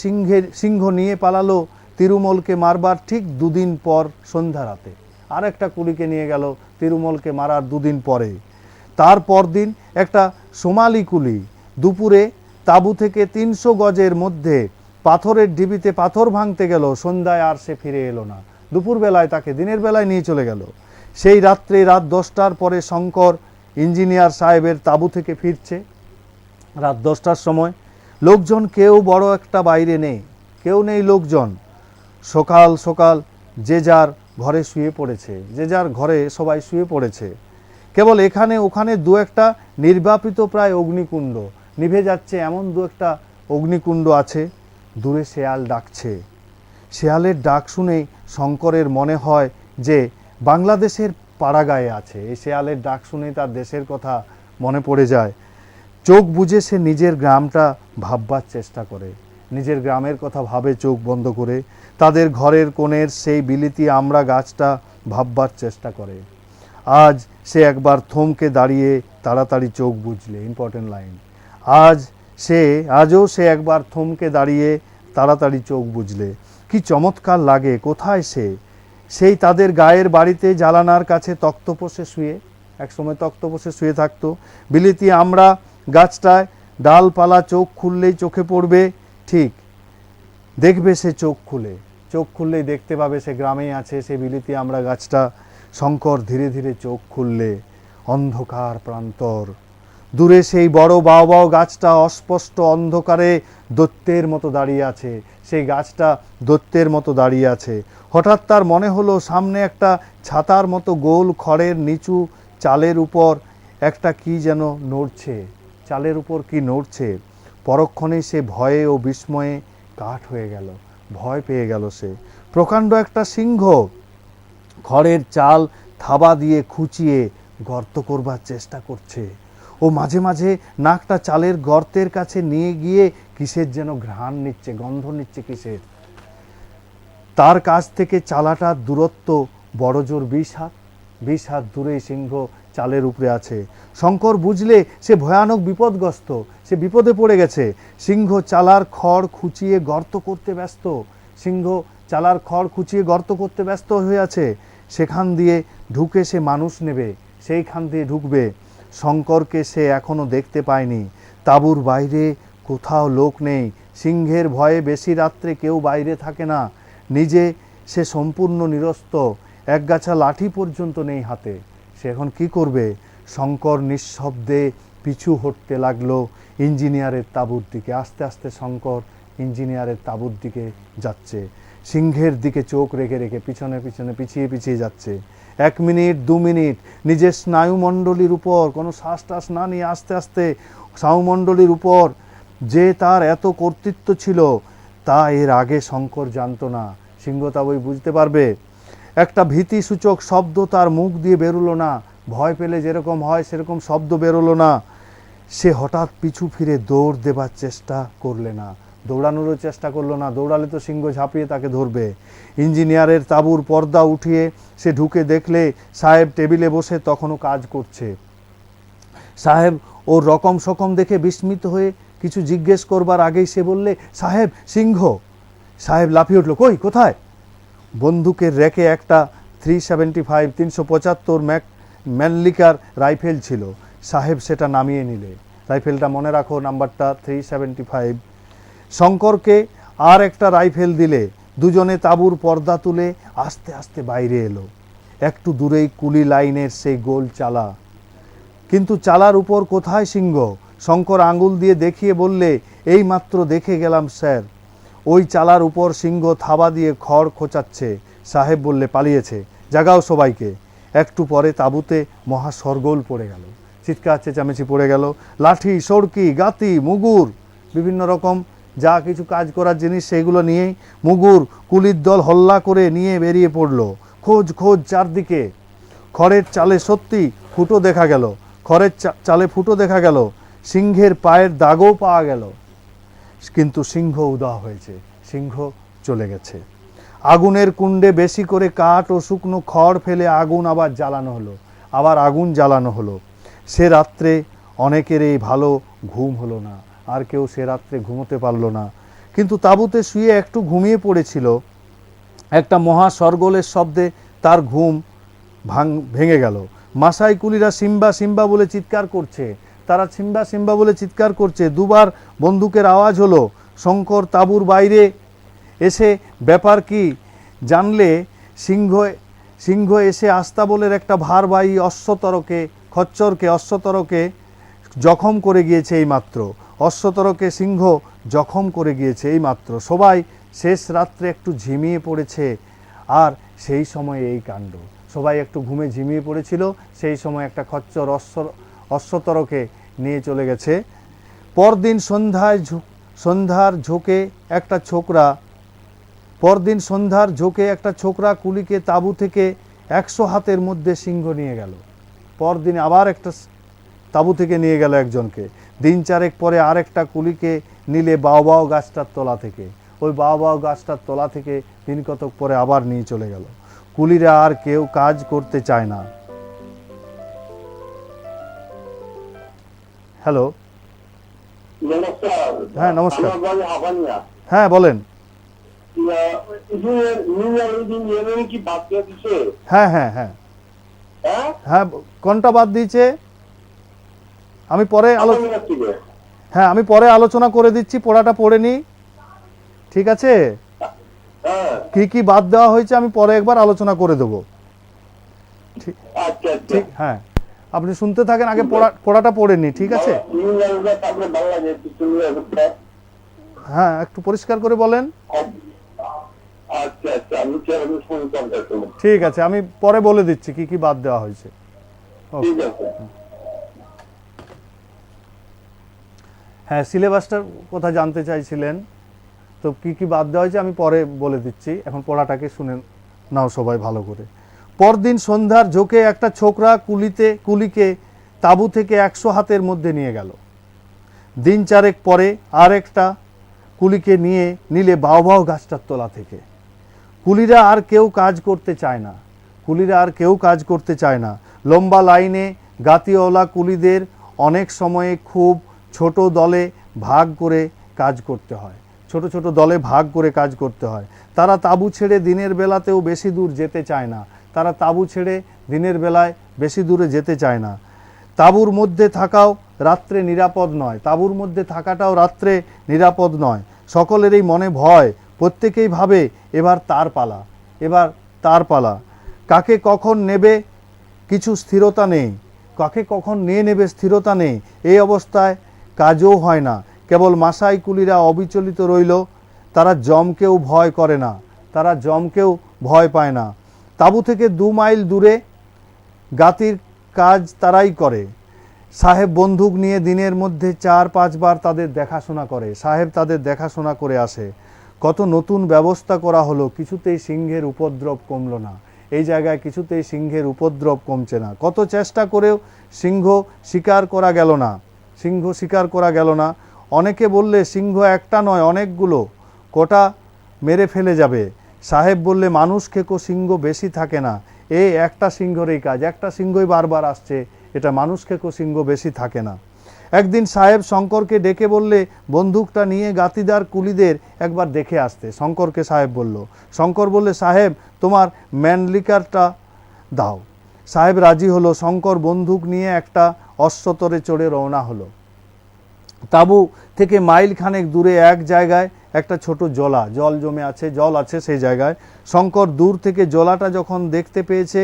সিংহ নিয়ে পালালো তিরুমলকে মারবার ঠিক 2 দিন পর সন্ধ্যা রাতে। আর একটা কুলিকে নিয়ে গেল তিরুমলকে মারার 2 দিন পরে। তারপর দিন একটা সোমালি কুলি দুপুরে তাঁবু থেকে 300 গজের মধ্যে পাথরের ঢিবিতে পাথর ভাঙতে গেল। সন্ধ্যায় আর সে ফিরে এলো না। দুপুরবেলায় তাকে দিনের বেলায় নিয়ে চলে গেল। সেই রাত্রে রাত 10টার পরে শঙ্কর ইঞ্জিনিয়ার সাহেবের তাঁবু থেকে ফিরছে। রাত 10টার সময় লোকজন কেউ বড় একটা বাইরে নেই, কেউ নেই লোকজন। সকাল সকাল যে যার ঘরে শুয়ে পড়েছে, যে যার ঘরে সবাই শুয়ে পড়েছে। কেবল এখানে ওখানে 2-একটা নির্বাপিত প্রায় অগ্নিকুণ্ড, নিভে যাচ্ছে এমন 2-একটা অগ্নিকুণ্ড আছে। দূরে শেয়াল ডাকছে। শেয়ালের ডাক শুনেই শঙ্করের মনে হয় যে বাংলাদেশের পাড়াগায়ে আছে। এই শেয়ালের ডাক শুনেই তার দেশের কথা মনে পড়ে যায়। চোখ বুজে সে নিজের গ্রামটা ভাববার চেষ্টা করে, নিজের গ্রামের কথা ভাবে চোখ বন্ধ করে। তাদের ঘরের কোণের সেই বিলিতি আমড়া গাছটা ভাববার চেষ্টা করে। আজ সে একবার থমকে দাঁড়িয়ে তাড়াতাড়ি চোখ বুঝলে, ইম্পর্টেন্ট লাইন। আজও সে একবার থমকে দাঁড়িয়ে তাড়াতাড়ি চোখ বুঝলে। কি চমৎকার লাগে! কোথায় সে? সেই তাদের গায়ের বাড়িতে জালানার কাছে তক্তপোষে শুয়ে, একসময় তক্তপোষে শুয়ে থাকতো। বিলিতি আমড়া গাছটায় ডালপালা চোখ খুললেই চোখে পড়বে, ঠিক দেখবে সে চোখ খুললেই দেখতে পাবে সে গ্রামেই আছে, সে বিলিতি আমড়া গাছটা। শঙ্কর ধীরে ধীরে চোখ খুললে অন্ধকার প্রান্তর। দূরে সেই বড় বাও গাছটা অস্পষ্ট অন্ধকারে দৈত্যের মতো দাঁড়িয়ে আছে। সেই গাছটা দৈত্যের মতো দাঁড়িয়ে আছে। হঠাৎ তার মনে হলো সামনে একটা ছাতার মতো গোল খড়ের নিচু চালের উপর একটা কি যেন নড়ছে, চালের উপর কি নড়ছে। পরক্ষণেই সে ভয়ে ও বিস্ময়ে কাঠ হয়ে গেল, ভয় পেয়ে গেল সে। প্রকাণ্ড একটা সিংহ খড়ের চাল থাবা দিয়ে খুঁচিয়ে গর্ত করবার চেষ্টা করছে। ও মাঝে মাঝে নাকটা চালের গর্তের কাছে নিয়ে গিয়ে কিসের যেন ঘ্রাণ নিচ্ছে, গন্ধ নিচ্ছে কিসের। তার কাছ থেকে চালাটার দূরত্ব বড় জোর 20 হাত দূরে সিংহ চালের উপরে আছে। শঙ্কর বুঝলে সে ভয়ানক বিপদগ্রস্ত, সে বিপদে পড়ে গেছে। সিংহ চালার খড় খুঁচিয়ে গর্ত করতে ব্যস্ত, সিংহ চালার খড় খুঁচিয়ে গর্ত করতে ব্যস্ত হয়ে আছে। সেখান দিয়ে ঢুকে সে মানুষ নেবে, সেইখান দিয়ে ঢুকবে। শঙ্করকে সে এখনো দেখতে পায়নি। তাঁবুর বাইরে কোথাও লোক নেই। সিংহের ভয়ে বেশি রাত্রে কেউ বাইরে থাকে না। নিজে সে সম্পূর্ণ নিরস্ত, একগাছা লাঠি পর্যন্ত নেই হাতে। সে এখন কি করবে? শঙ্কর নিঃশব্দে পিছু হটতে লাগলো ইঞ্জিনিয়ারের তাঁবুর দিকে। আস্তে আস্তে শঙ্কর ইঞ্জিনিয়ারের তাঁবুর দিকে যাচ্ছে। সিংহের দিকে চোখ রেখে রেখে পিছনে পিছনে পিছিয়ে যাচ্ছে। 1 মিনিট 2 মিনিট নিজের স্নায়ুমণ্ডলীর উপর কোনো শ্বাস টাস না নিয়ে আস্তে আস্তে স্নায়ুমণ্ডলীর উপর যে তার এত কর্তৃত্ব ছিল তা এর আগে শঙ্কর জানতো না। সিংহ তা বই বুঝতে পারবে। একটা ভীতিসূচক শব্দ তার মুখ দিয়ে বেরোলো না। ভয় পেলে যেরকম হয় সেরকম শব্দ বেরোলো না। সে হঠাৎ পিছু ফিরে দৌড় দেবার চেষ্টা করলে না, দৌড়ানোরও চেষ্টা করলো না, দৌড়ালে তো সিংহ ঝাঁপিয়ে তাকে ধরবে। ইঞ্জিনিয়ারের তাঁবুর পর্দা উঠিয়ে সে ঢুকে দেখলে সাহেব টেবিলে বসে তখনও কাজ করছে। সাহেব ওর রকম সকম দেখে বিস্মিত হয়ে কিছু জিজ্ঞেস করবার আগেই সে বললে, সাহেব, সিংহ। সাহেব লাফিয়ে উঠল, কই, কোথায়? বন্দুকের রেকে একটা 375 375 ম্যানলিকার রাইফেল ছিল। সাহেব সেটা নামিয়ে নিলে। রাইফেলটা মনে রাখো, নাম্বারটা 375। শঙ্করকে আর একটা রাইফেল দিলে। দুজনে তাঁবুর পর্দা তুলে আস্তে আস্তে বাইরে এলো। একটু দূরেই কুলি লাইনের সেই গোল চালা, কিন্তু চালার উপর কোথায় সিংহ? শঙ্কর আঙুল দিয়ে দেখিয়ে বললে, এই মাত্র দেখে গেলাম স্যার, ওই চালার উপর সিংহ থাবা দিয়ে খড় খোঁচাচ্ছে। সাহেব বললে, পালিয়েছে, জাগাও সবাইকে। একটু পরে তাঁবুতে মহা শোরগোল পড়ে গেল, চিৎকার চেঁচামেচি পড়ে গেল। লাঠি, সড়কি, গাতি, মুগুর, বিভিন্ন রকম যা কিছু কাজ করার জিনিস সেইগুলো নিয়েই মুগুর কুলির দল হল্লা করে নিয়ে বেরিয়ে পড়ল। খোঁজ খোঁজ চারদিকে। খড়ের চালে সত্যি ফুটো দেখা গেল, খড়ের চালে ফুটো দেখা গেল, সিংহের পায়ের দাগও পাওয়া গেল। কিন্তু সিংহ উধাও হয়েছে, সিংহ চলে গেছে। আগুনের কুণ্ডে বেশি করে কাঠ ও শুকনো খড় ফেলে আগুন আবার জ্বালানো হলো, আবার আগুন জ্বালানো হলো। সে রাত্রে অনেকের এই ভালো ঘুম হলো না, আর কেউ সে রাত্রে ঘুমোতে পারল না। কিন্তু তাঁবুতে শুয়ে একটু ঘুমিয়ে পড়েছিল। একটা মহা শোরগোলের শব্দে তার ঘুম ভেঙে গেল। মাসাই কুলিরা সিম্বা সিম্বা বলে চিৎকার করছে, তারা সিম্বা সিম্বা বলে চিৎকার করছে। দুবার বন্দুকের আওয়াজ হলো। শঙ্কর তাঁবুর বাইরে এসে ব্যাপার কি জানলে সিংহ এসে আস্তাবলের একটা ভারবাহী অশ্বতরকে জখম করে গিয়েছে এইমাত্র। অশ্বতরকে সিংহ জখম করে গিয়েছে এইমাত্র। সবাই শেষ রাত্রে একটু ঝিমিয়ে পড়েছে, আর সেই সময় এই কাণ্ড। সবাই একটু ঘুমে ঝিমিয়ে পড়েছিল, সেই সময় একটা খচ্চর অশ্বতরকে নিয়ে চলে গেছে। পরদিন সন্ধ্যার ঝোঁকে একটা ছোকরা কুলিকে তাঁবু থেকে 100 হাতের মধ্যে সিংহ নিয়ে গেল। পরদিন আবার একটা তাঁবু থেকে নিয়ে গেল একজনকে। দিন চারেক পরে আরেকটা কুলিকে নিলে বাও গাছটার তলা থেকে। ওই বাও গাছটার তলা থেকে দিন কতক পরে আবার নিয়ে চলে গেল। কুলিরা আর কেউ কাজ করতে চায় না। হ্যালো, হ্যাঁ নমস্কার, হ্যাঁ বলেন। হ্যাঁ হ্যাঁ হ্যাঁ হ্যাঁ, কোনটা বাদ দিয়েছে আমি পরে আমি পরে আলোচনা করে দিচ্ছি, পড়াটা পড়ে নি, ঠিক আছে? কি কি বাদ দেওয়া হয়েছে আমি পরে একবার আলোচনা করে দেবো, ঠিক? হ্যাঁ, আপনি শুনতে থাকেন, আগে পড়াটা পড়ে নি, ঠিক আছে? হ্যাঁ, একটু পরিষ্কার করে বলেন। ঠিক আছে, আমি পরে বলে দিচ্ছি কি কি বাদ দেওয়া হয়েছে। হ্যাঁ, সিলেবাসটার কথা জানতে চাইছিলেন, তো কি কি বাদ দেওয়া হয়েছে আমি পরে বলে দিচ্ছি, এখন পড়াটাকে শুনে নাও সবাই ভালো করে। পরদিন সন্ধ্যার ঝোঁকে একটা ছোকরা কুলিকে তাঁবু থেকে 100 হাতের মধ্যে নিয়ে গেল। দিন চারেক পরে আর একটা কুলিকে নিলে বাও গাছটার তলা থেকে। কুলিরা আর কেউ কাজ করতে চায় না। লম্বা লাইনে গাতিওয়ালা কুলিদের অনেক সময়ে খুব ছোট দলে ভাগ করে কাজ করতে হয়, তারা তাঁবু ছেড়ে দিনের বেলাতেও বেশি দূর যেতে চায় না। তাঁবুর মধ্যে থাকাটাও রাত্রে নিরাপদ নয়। সকলেরই মনে ভয়, প্রত্যেকেই ভাবে এবার তার পালা। কাকে কখন নেবে কিছু স্থিরতা নেই, এই অবস্থায় কাজও হয় না। কেবল মাসাই কুলিরা অবিচলিত রইল, তারা জমকেও ভয় পায় না। তাঁবু থেকে 2 মাইল দূরে গাতির কাজ তারাই করে। সাহেব বন্দুক নিয়ে দিনের মধ্যে 4-5 বার তাদের দেখাশোনা করে আসে। কত নতুন ব্যবস্থা করা হলো, কিছুতেই সিংহের উপদ্রব কমল না। এই জায়গায় কিছুতেই সিংহের উপদ্রব কমছে না। কত চেষ্টা করেও সিংহ শিকার করা গেল না। অনেকে বললে সিংহ একটা নয় অনেকগুলো, কোটা মেরে ফেলে যাবে। সাহেব বললে মানুষ খেকো সিংহ বেশি থাকে না, এই একটা সিংহরই কাজ, একটা সিংহই বারবার আসছে, এটা মানুষ খেকো সিংহ বেশি থাকে না। একদিন সাহেব শঙ্করকে ডেকে বললে বন্দুকটা নিয়ে গাতিদার কুলিদের একবার দেখে আসতে। শঙ্করকে সাহেব বলল। শঙ্কর বললে সাহেব তোমার ম্যানলিকারটা দাও। সাহেব রাজি হলো। শঙ্কর বন্দুক নিয়ে একটা অশ্বতরে চড়ে রওনা হলো। তাঁবু থেকে মাইল খানেক দূরে এক জায়গায় একটা ছোট জল জমে আছে, জল আছে সেই জায়গায়। শঙ্কর দূর থেকে জলাটা যখন দেখতে পেয়েছে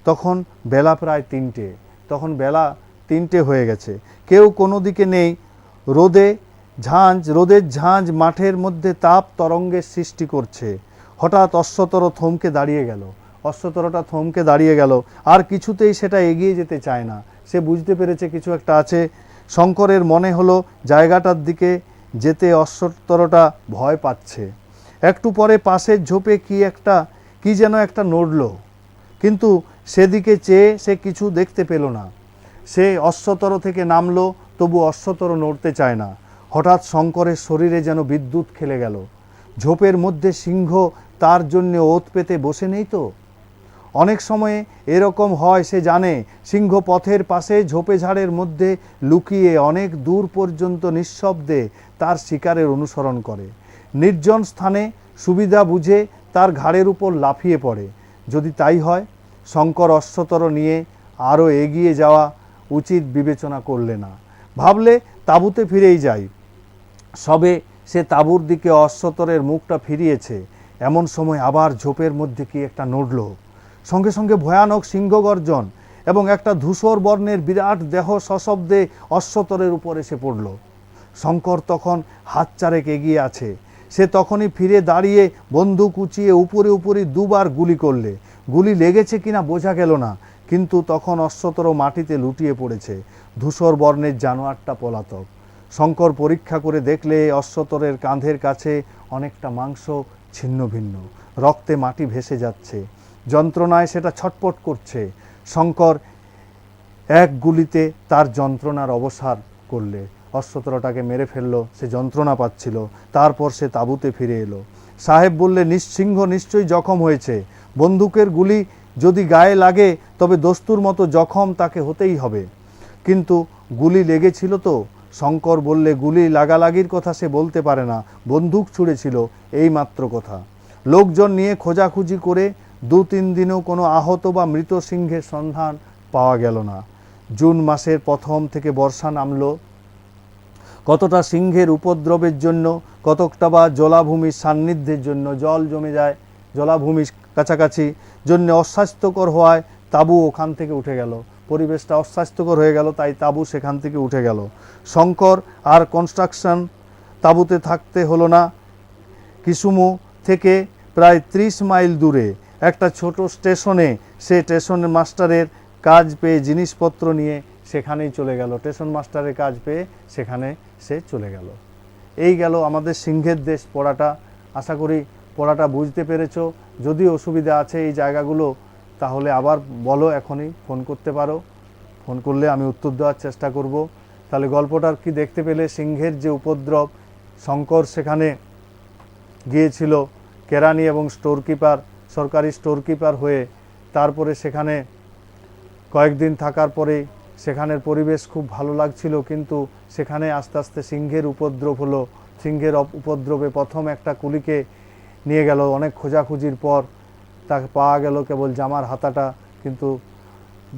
তখন বেলা প্রায় 3টে, তখন বেলা 3টে হয়ে গেছে। কেউ কোনো দিকে নেই। রোদের ঝাঁঝ মাঠের মধ্যে তাপ তরঙ্গের সৃষ্টি করছে। হঠাৎ অশ্বতর থমকে দাঁড়িয়ে গেল। অশ্বতরটা থমকে দাঁড়িয়ে গেল, আর কিছুতেই সেটা এগিয়ে যেতে চায় না। সে বুঝতে পেরেছে কিছু একটা আছে। শঙ্করের মনে হলো জায়গাটার দিকে যেতে অশ্বতরটা ভয় পাচ্ছে। একটু পরে পাশের ঝোপে কি যেন একটা নড়ল, কিন্তু সেদিকে চেয়ে সে কিছু দেখতে পেল না। সে অশ্বতর থেকে নামলো, তবু অশ্বতর নড়তে চায় না। হঠাৎ শঙ্করের শরীরে যেন বিদ্যুৎ খেলে গেল। ঝোপের মধ্যে সিংহ তার জন্য ওত পেতে বসে নেই তো? অনেক সময়ে এরকম হয়, সে জানে। সিংহ পথের পাশে ঝোপে ঝাড়ের মধ্যে লুকিয়ে অনেক দূর পর্যন্ত নিঃশব্দে তার শিকারের অনুসরণ করে। নির্জন স্থানে সুবিধা বুঝে তার ঘাড়ের উপর লাফিয়ে পড়ে। যদি তাই হয়, শঙ্কর অশ্বতর নিয়ে আরও এগিয়ে যাওয়া উচিত বিবেচনা করলে না। ভাবলে তাঁবুতে ফিরেই যাই। সবে সে তাঁবুর দিকে অশ্বতরের মুখটা ফিরিয়েছে, এমন সময় আবার ঝোপের মধ্যে কি একটা নড়ল। সঙ্গে সঙ্গে ভয়ানক সিংহগর্জন এবং একটা ধূসর বর্ণের বিরাট দেহ সশব্দে অশ্বতরের উপর এসে পড়ল। শঙ্কর তখন হাত চারেক এগিয়ে আছে। সে তখনই ফিরে দাঁড়িয়ে বন্দুক উঁচিয়ে উপরে দুবার গুলি করলে। গুলি লেগেছে কিনা বোঝা গেল না, কিন্তু তখন অশ্বতর মাটিতে লুটিয়ে পড়েছে। ধূসর বর্ণের জানোয়ারটা পলাতক। শঙ্কর পরীক্ষা করে দেখলে অশ্বতরের কাঁধের কাছে অনেকটা মাংস ছিন্ন ভিন্ন, রক্তে মাটি ভেসে যাচ্ছে। যন্ত্রণায় সেটা ছটপট করছে। শঙ্কর এক গুলিতে তার যন্ত্রণার অবসান করলে। অশ্বতরটাকে মেরে ফেললো, সে যন্ত্রণা পাচ্ছিল। তারপর সে তাঁবুতে ফিরে এলো। সাহেব বললে সিংহ নিশ্চয়ই জখম হয়েছে। বন্দুকের গুলি যদি গায়ে লাগে তবে দস্তুর মতো জখম তাকে হতেই হবে। কিন্তু গুলি লেগেছিল তো? শঙ্কর বললে গুলি লাগালাগির কথা সে বলতে পারে না, বন্দুক ছুঁড়েছিল এই মাত্র কথা। লোকজন নিয়ে খোঁজাখুঁজি করে 2-3 দিনেও কোনো আহত বা মৃত সিংহের সন্ধান পাওয়া গেল না। জুন মাসের প্রথম থেকে বর্ষা নামলো। কতটা সিংহের উপদ্রবের জন্য, কতকটা বা জলাভূমির সান্নিধ্যের জন্য, জল জমে যায় জলাভূমির কাছাকাছি জন্য অস্বাস্থ্যকর হওয়ায় তাঁবু ওখান থেকে উঠে গেল। পরিবেশটা অস্বাস্থ্যকর হয়ে গেল, তাই তাঁবু সেখান থেকে উঠে গেল। শঙ্কর আর কনস্ট্রাকশন তাঁবুতে থাকতে হলো না। কিসুমু থেকে প্রায় 30 মাইল দূরে একটা ছোট স্টেশনে সে স্টেশনের মাস্টারের কাজ পেয়ে জিনিসপত্র নিয়ে সেখানেই চলে গেল। স্টেশন মাস্টারের কাজ পেয়ে সেখানে সে চলে গেল। এই গেল আমাদের সিংহের দেশ পড়াটা। আশা করি পড়াটা বুঝতে পেরেছ। যদি অসুবিধা আছে এই জায়গাগুলো, তাহলে আবার বলো, এখনই ফোন করতে পারো। ফোন করলে আমি উত্তর দেওয়ার চেষ্টা করব। তাহলে গল্পটার কি দেখতে পেলে? সিংহের যে উপদ্রব, শঙ্কর সেখানে গিয়েছিল কেরানি এবং স্টোরকিপার, সরকারি স্টোরকিপার হয়ে। তারপরে সেখানে কয়েকদিন থাকার পরে সেখানের পরিবেশ খুব ভালো লাগছিল, কিন্তু সেখানে আস্তে আস্তে সিংহের উপদ্রব হলো। সিংহের উপদ্রবে প্রথম একটা কুলিকে নিয়ে গেল। অনেক খোঁজাখুঁজির পর তাকে পাওয়া গেল কেবল জামার হাতাটা, কিন্তু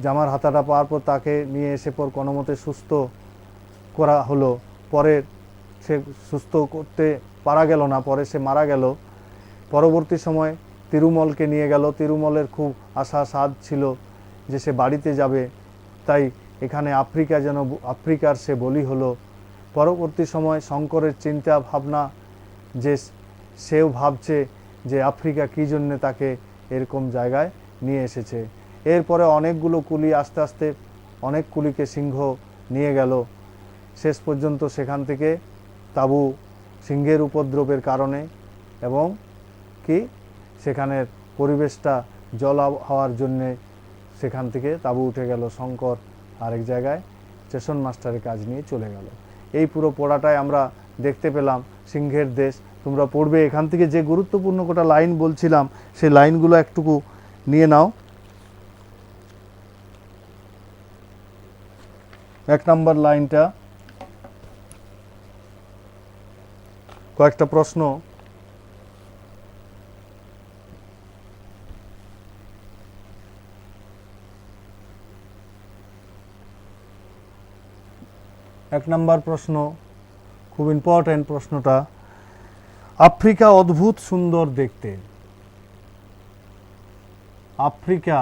জামার হাতাটা পাওয়ার পর তাকে নিয়ে এসে পর কোনো মতে সুস্থ করা হলো। পরে সে সুস্থ করতে পারা গেল না, পরে সে মারা গেল। পরবর্তী সময় তিরুমলকে নিয়ে গেল। তিরুমলের খুব আশা সাধ ছিল যে সে বাড়িতে যাবে, তাই এখানে আফ্রিকার সে বলি হলো। পরবর্তী সময় শঙ্করের চিন্তা ভাবনা যে সেও ভাবছে যে আফ্রিকা কী জন্যে তাকে এরকম জায়গায় নিয়ে এসেছে। এরপরে অনেকগুলো কুলি, আস্তে আস্তে অনেক কুলিকে সিংহ নিয়ে গেল। শেষ পর্যন্ত সেখান থেকে তাঁবু সিংহের উপদ্রবের কারণে এবং কি সেখানের পরিবেশটা জল হওয়ার জন্যে সেখান থেকে তাঁবু উঠে গেল। শঙ্কর আরেক জায়গায় স্টেশন মাস্টারের কাজ নিয়ে চলে গেল। এই পুরো পড়াটায় আমরা দেখতে পেলাম সিংহের দেশ। তোমরা পড়বে, এখান থেকে যে গুরুত্বপূর্ণ কটা লাইন বলছিলাম সেই লাইনগুলো একটুকু নিয়ে নাও। 1 নম্বর লাইনটা কয়েকটা প্রশ্ন। এক নম্বর প্রশ্ন, খুব ইম্পর্টেন্ট প্রশ্নটা, আফ্রিকা অদ্ভুত সুন্দর দেখতে। আফ্রিকা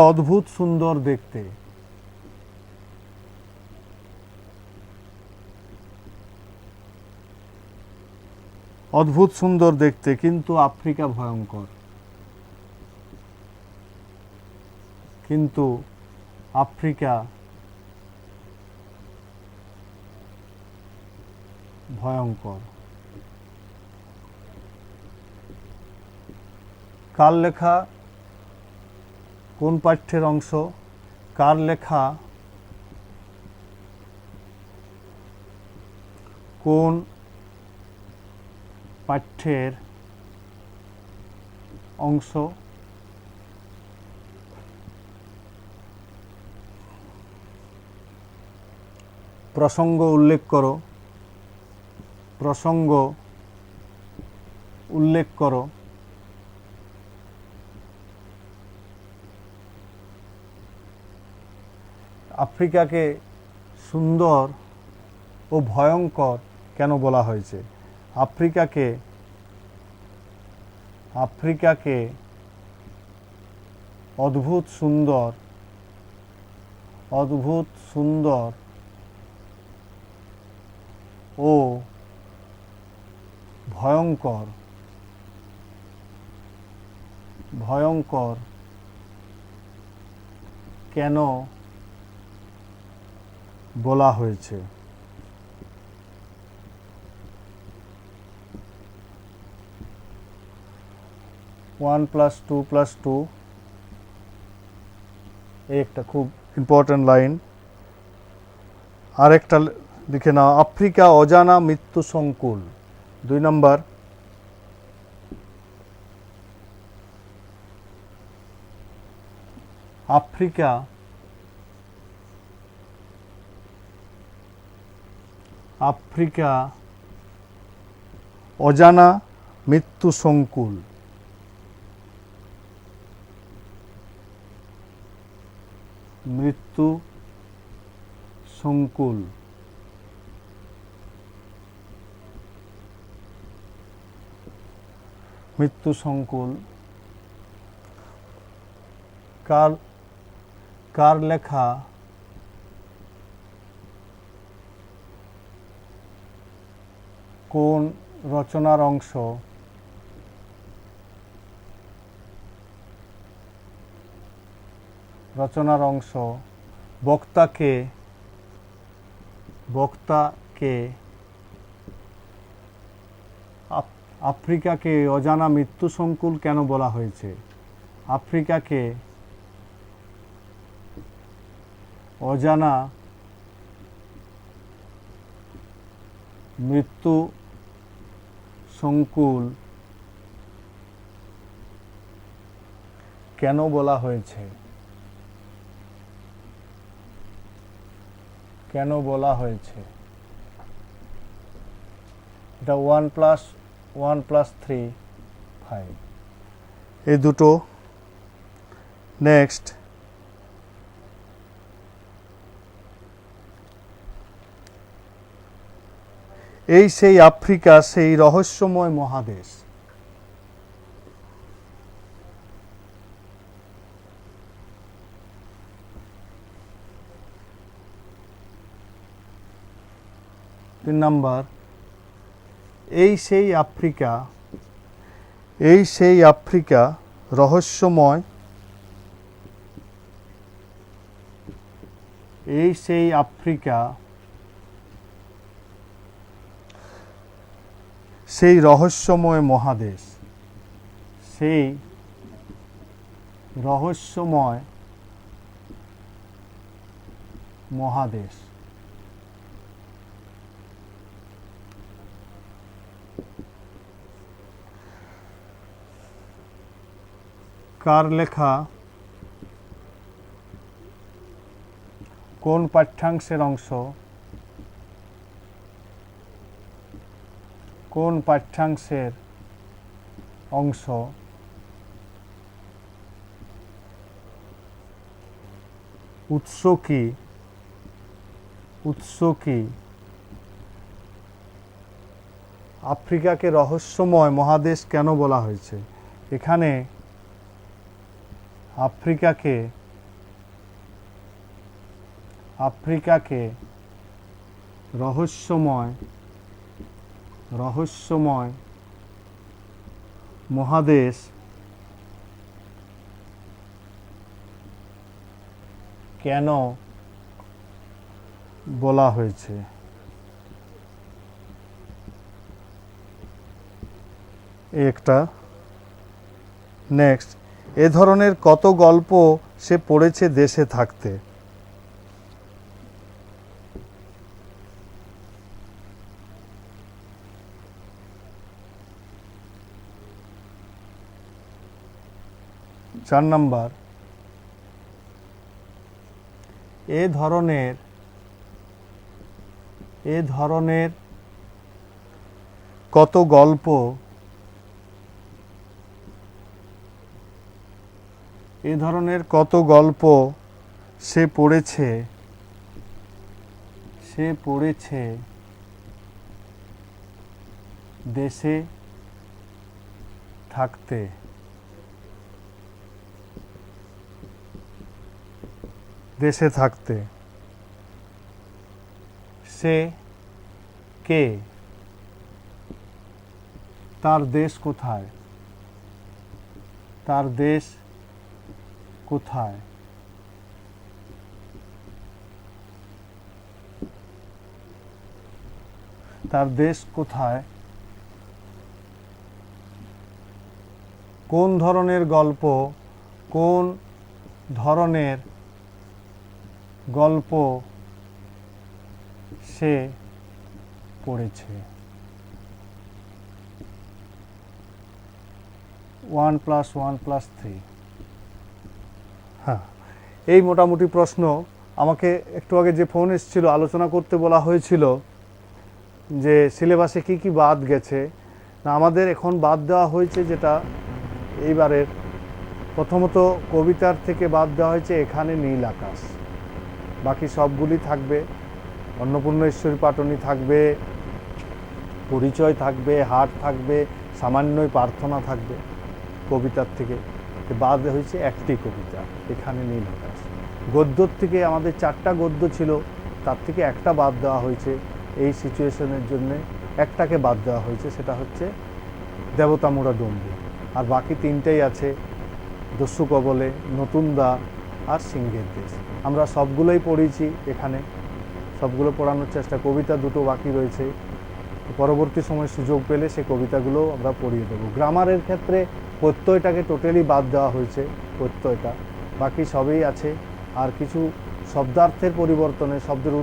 অদ্ভুত সুন্দর দেখতে। অদ্ভুত সুন্দর দেখতে, কিন্তু আফ্রিকা ভয়ঙ্কর। কিন্তু আফ্রিকা ভয়ঙ্কর। কার লেখা, কোন পাঠ্যের অংশ, কার লেখা, কোন পাঠ্যের অংশ? প্রসঙ্গ উল্লেখ করো, প্রসঙ্গ উল্লেখ করো। আফ্রিকাকে সুন্দর ও ভয়ঙ্কর কেন বলা হয়েছে? আফ্রিকাকে অদ্ভুত সুন্দর ও ভয়ঙ্কর কেন বলা হয়েছে? 1 + 2 + 2, এই একটা খুব ইম্পর্টেন্ট লাইন। আরেকটা লিখে নাও, আফ্রিকা অজানা মৃত্যু সংকুল। 2 নম্বর, আফ্রিকা অজানা মৃত্যু সংকুল। মৃত্যু সংকুল। মৃত্যু সংকুল কার লেখা, কোন রচনার অংশ? রচনার অংশ। বক্তাকে আফ্রিকাকে অজানা মৃত্যু সংকুল কেন বলা হয়েছে? আফ্রিকাকে অজানা মৃত্যু সংকুল কেন বলা হয়েছে? কেন বলা হয়েছে? এটা 1 + 1 + 3 5, এই দুটো। নেক্সট, এই সেই আফ্রিকা, সেই রহস্যময় মহাদেশ। তিন নম্বর, এই সেই আফ্রিকা, রহস্যময়, এই সেই আফ্রিকা, সেই রহস্যময় মহাদেশ। সেই রহস্যময় মহাদেশ? কার লেখা কোন পাঠ্যাংশের অংশ? কোন পাঠ্যাংশের অংশ উৎস কি? উৎস কি? আফ্রিকাকে রহস্যময় মহাদেশ কেন বলা হয়েছে? এখানে আফ্রিকাকে রহস্যময় মহাদেশ কেন বলা হয়েছে? একটা। নেক্সট, এ ধরনের কত গল্প সে পড়েছে দেশে থাকতে? চার নাম্বার, এ ধরনের কত গল্প সে পড়েছে দেশে থাকতে? সে কে? তার দেশ কোথায়? তার দেশ কোথায়? তার দেশ কোথায়? কোন ধরনের গল্প সে পড়েছে? 1+1+3। হ্যাঁ, এই মোটামুটি প্রশ্ন। আমাকে একটু আগে যে ফোন এসেছিল, আলোচনা করতে বলা হয়েছিল যে সিলেবাসে কি কি বাদ গেছে। না, আমাদের এখন বাদ দেওয়া হয়েছে যেটা এইবারের, প্রথমত কবিতার থেকে বাদ দেওয়া হয়েছে এখানে নীল আকাশ। বাকি সবগুলি থাকবে। অন্নপূর্ণেশ্বরী পাটনি থাকবে, পরিচয় থাকবে, হাট থাকবে, সামান্যই প্রার্থনা থাকবে। কবিতার থেকে বাদ হয়েছে একটি কবিতা, এখানে নীল আকাশ। গদ্যর থেকে আমাদের 4টা গদ্য ছিল, তার থেকে একটা বাদ দেওয়া হয়েছে এই সিচুয়েশনের জন্য। একটাকে বাদ দেওয়া হয়েছে, সেটা হচ্ছে দেবতা মোড়া ডম্বু। আর বাকি 3টাই আছে, দস্যু কবলে, নতুন দা আর সিংহের দেশ। আমরা সবগুলোই পড়েছি, এখানে সবগুলো পড়ানোর চেষ্টা। কবিতা 2টো বাকি রয়েছে, পরবর্তী সময় সুযোগ পেলে সে কবিতাগুলো আমরা পড়িয়ে দেবো। গ্রামারের ক্ষেত্রে প্রত্যয়টাকে টোটালি বাদ দেওয়া হয়েছে, প্রত্যয়টা। বাকি সবই আছে। আর কিছু শব্দার্থের পরিবর্তনে, শব্দের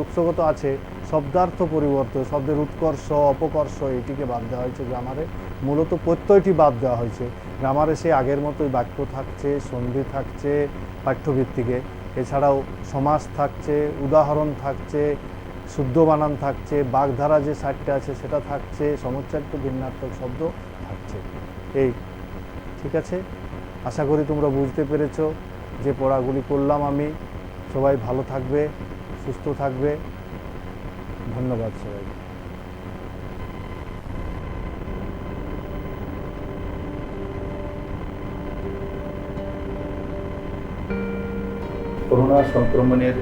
উৎসগত আছে, শব্দার্থ পরিবর্তন, শব্দের উৎকর্ষ অপকর্ষ, এটিকে বাদ দেওয়া হয়েছে গ্রামারে। মূলত প্রত্যয়টি বাদ দেওয়া হয়েছে। গ্রামারে সে আগের মতোই বাক্য থাকছে, সন্ধি থাকছে পাঠ্যভিত্তিকে, এছাড়াও সমাস থাকছে, উদাহরণ থাকছে, শুদ্ধ বানান থাকছে, বাগধারা যে 60টা আছে সেটা থাকছে, সমুচ্চারিত ভিন্নার্থক শব্দ থাকছে। এই ঠিক আছে, আশা করি তোমরা বুঝতে পেরেছো যে পড়াগুলি করলাম আমি। সবাই ভালো থাকবে, সুস্থ থাকবে। ধন্যবাদ সবাইকে। করোনা সংক্রমণের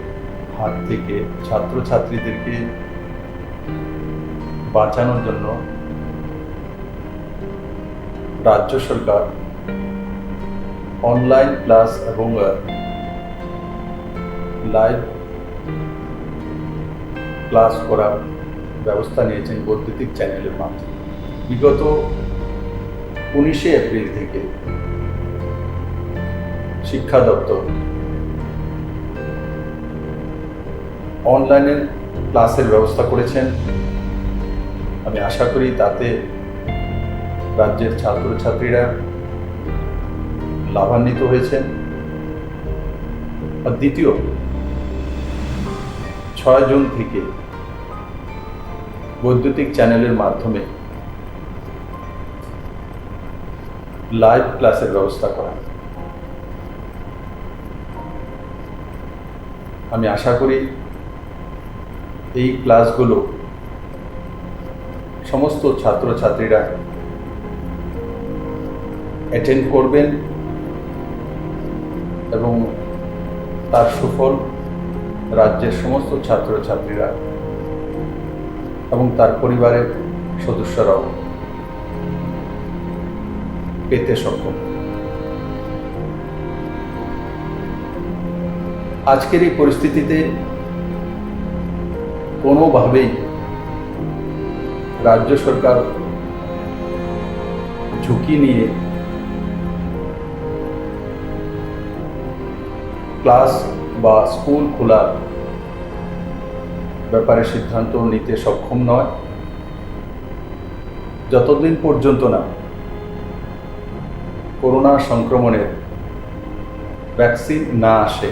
হাত থেকে ছাত্রছাত্রীদেরকে বাঁচানোর জন্য রাজ্য সরকার অনলাইন ক্লাস এবং লাইভ ক্লাস করার ব্যবস্থা নিয়েছেন বৈদ্যুতিক চ্যানেলের মাধ্যমে। বিগত 19শে এপ্রিল থেকে শিক্ষা দপ্তর অনলাইনে ক্লাসের ব্যবস্থা করেছেন। আমি আশা করি তাতে রাজ্যের ছাত্রছাত্রীরা লাভান্বিত হয়েছেন। আর দ্বিতীয়, 6 জুন থেকে বৈদ্যুতিক চ্যানেলের মাধ্যমে লাইভ ক্লাসের ব্যবস্থা করা। আমি আশা করি এই ক্লাসগুলো সমস্ত ছাত্রছাত্রীরা অ্যাটেন্ড করবেন এবং তার সুফল রাজ্যের সমস্ত ছাত্রছাত্রীরা এবং তার পরিবারের সদস্যরাও পেতে সক্ষম। আজকের এই পরিস্থিতিতে কোনোভাবেই রাজ্য সরকার ঝুঁকি নিয়ে ক্লাস বা স্কুল খোলার ব্যাপারে সিদ্ধান্ত নিতে সক্ষম নয় যতদিন পর্যন্ত না করোনা সংক্রমণের ভ্যাকসিন না আসে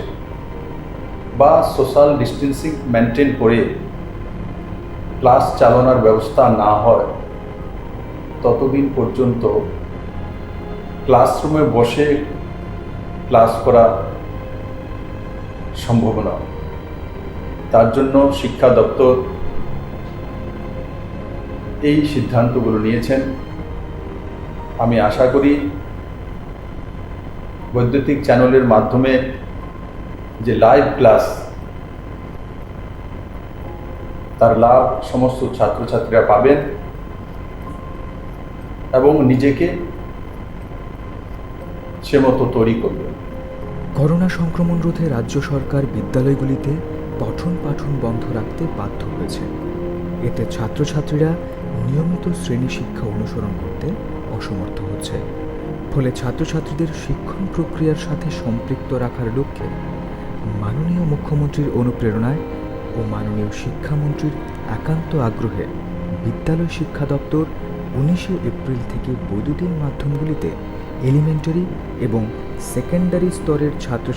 বা সোশ্যাল ডিস্টেন্সিং মেনটেন করে ক্লাস চালানোর ব্যবস্থা না হয় ততদিন পর্যন্ত ক্লাসরুমে বসে ক্লাস করা সম্ভব নয়। তার জন্য শিক্ষা দপ্তর এই সিদ্ধান্তগুলো নিয়েছেন। আমি আশা করি বৈদ্যুতিক চ্যানেলের মাধ্যমে যে লাইভ ক্লাস, তার লাভ সমস্ত ছাত্রছাত্রীরা পাবেন এবং নিজেকে সে মতো তৈরি করবেন। করোনা সংক্রমণ রোধে রাজ্য সরকার বিদ্যালয়গুলিতে পঠন পাঠন বন্ধ রাখতে বাধ্য হয়েছে। এতে ছাত্রছাত্রীরা নিয়মিত শ্রেণী শিক্ষা অনুসরণ করতে অসমর্থ হচ্ছে। ফলে ছাত্রছাত্রীদের শিক্ষণ প্রক্রিয়ার সাথে সম্পৃক্ত রাখার লক্ষ্যে মাননীয় মুখ্যমন্ত্রীর অনুপ্রেরণায় ও মাননীয় শিক্ষামন্ত্রীর একান্ত আগ্রহে বিদ্যালয় শিক্ষা দপ্তর 19শে এপ্রিল থেকে বৈদ্যুতিন মাধ্যমগুলিতে এলিমেন্টারি এবং সেকেন্ডারি স্তরের ছাত্র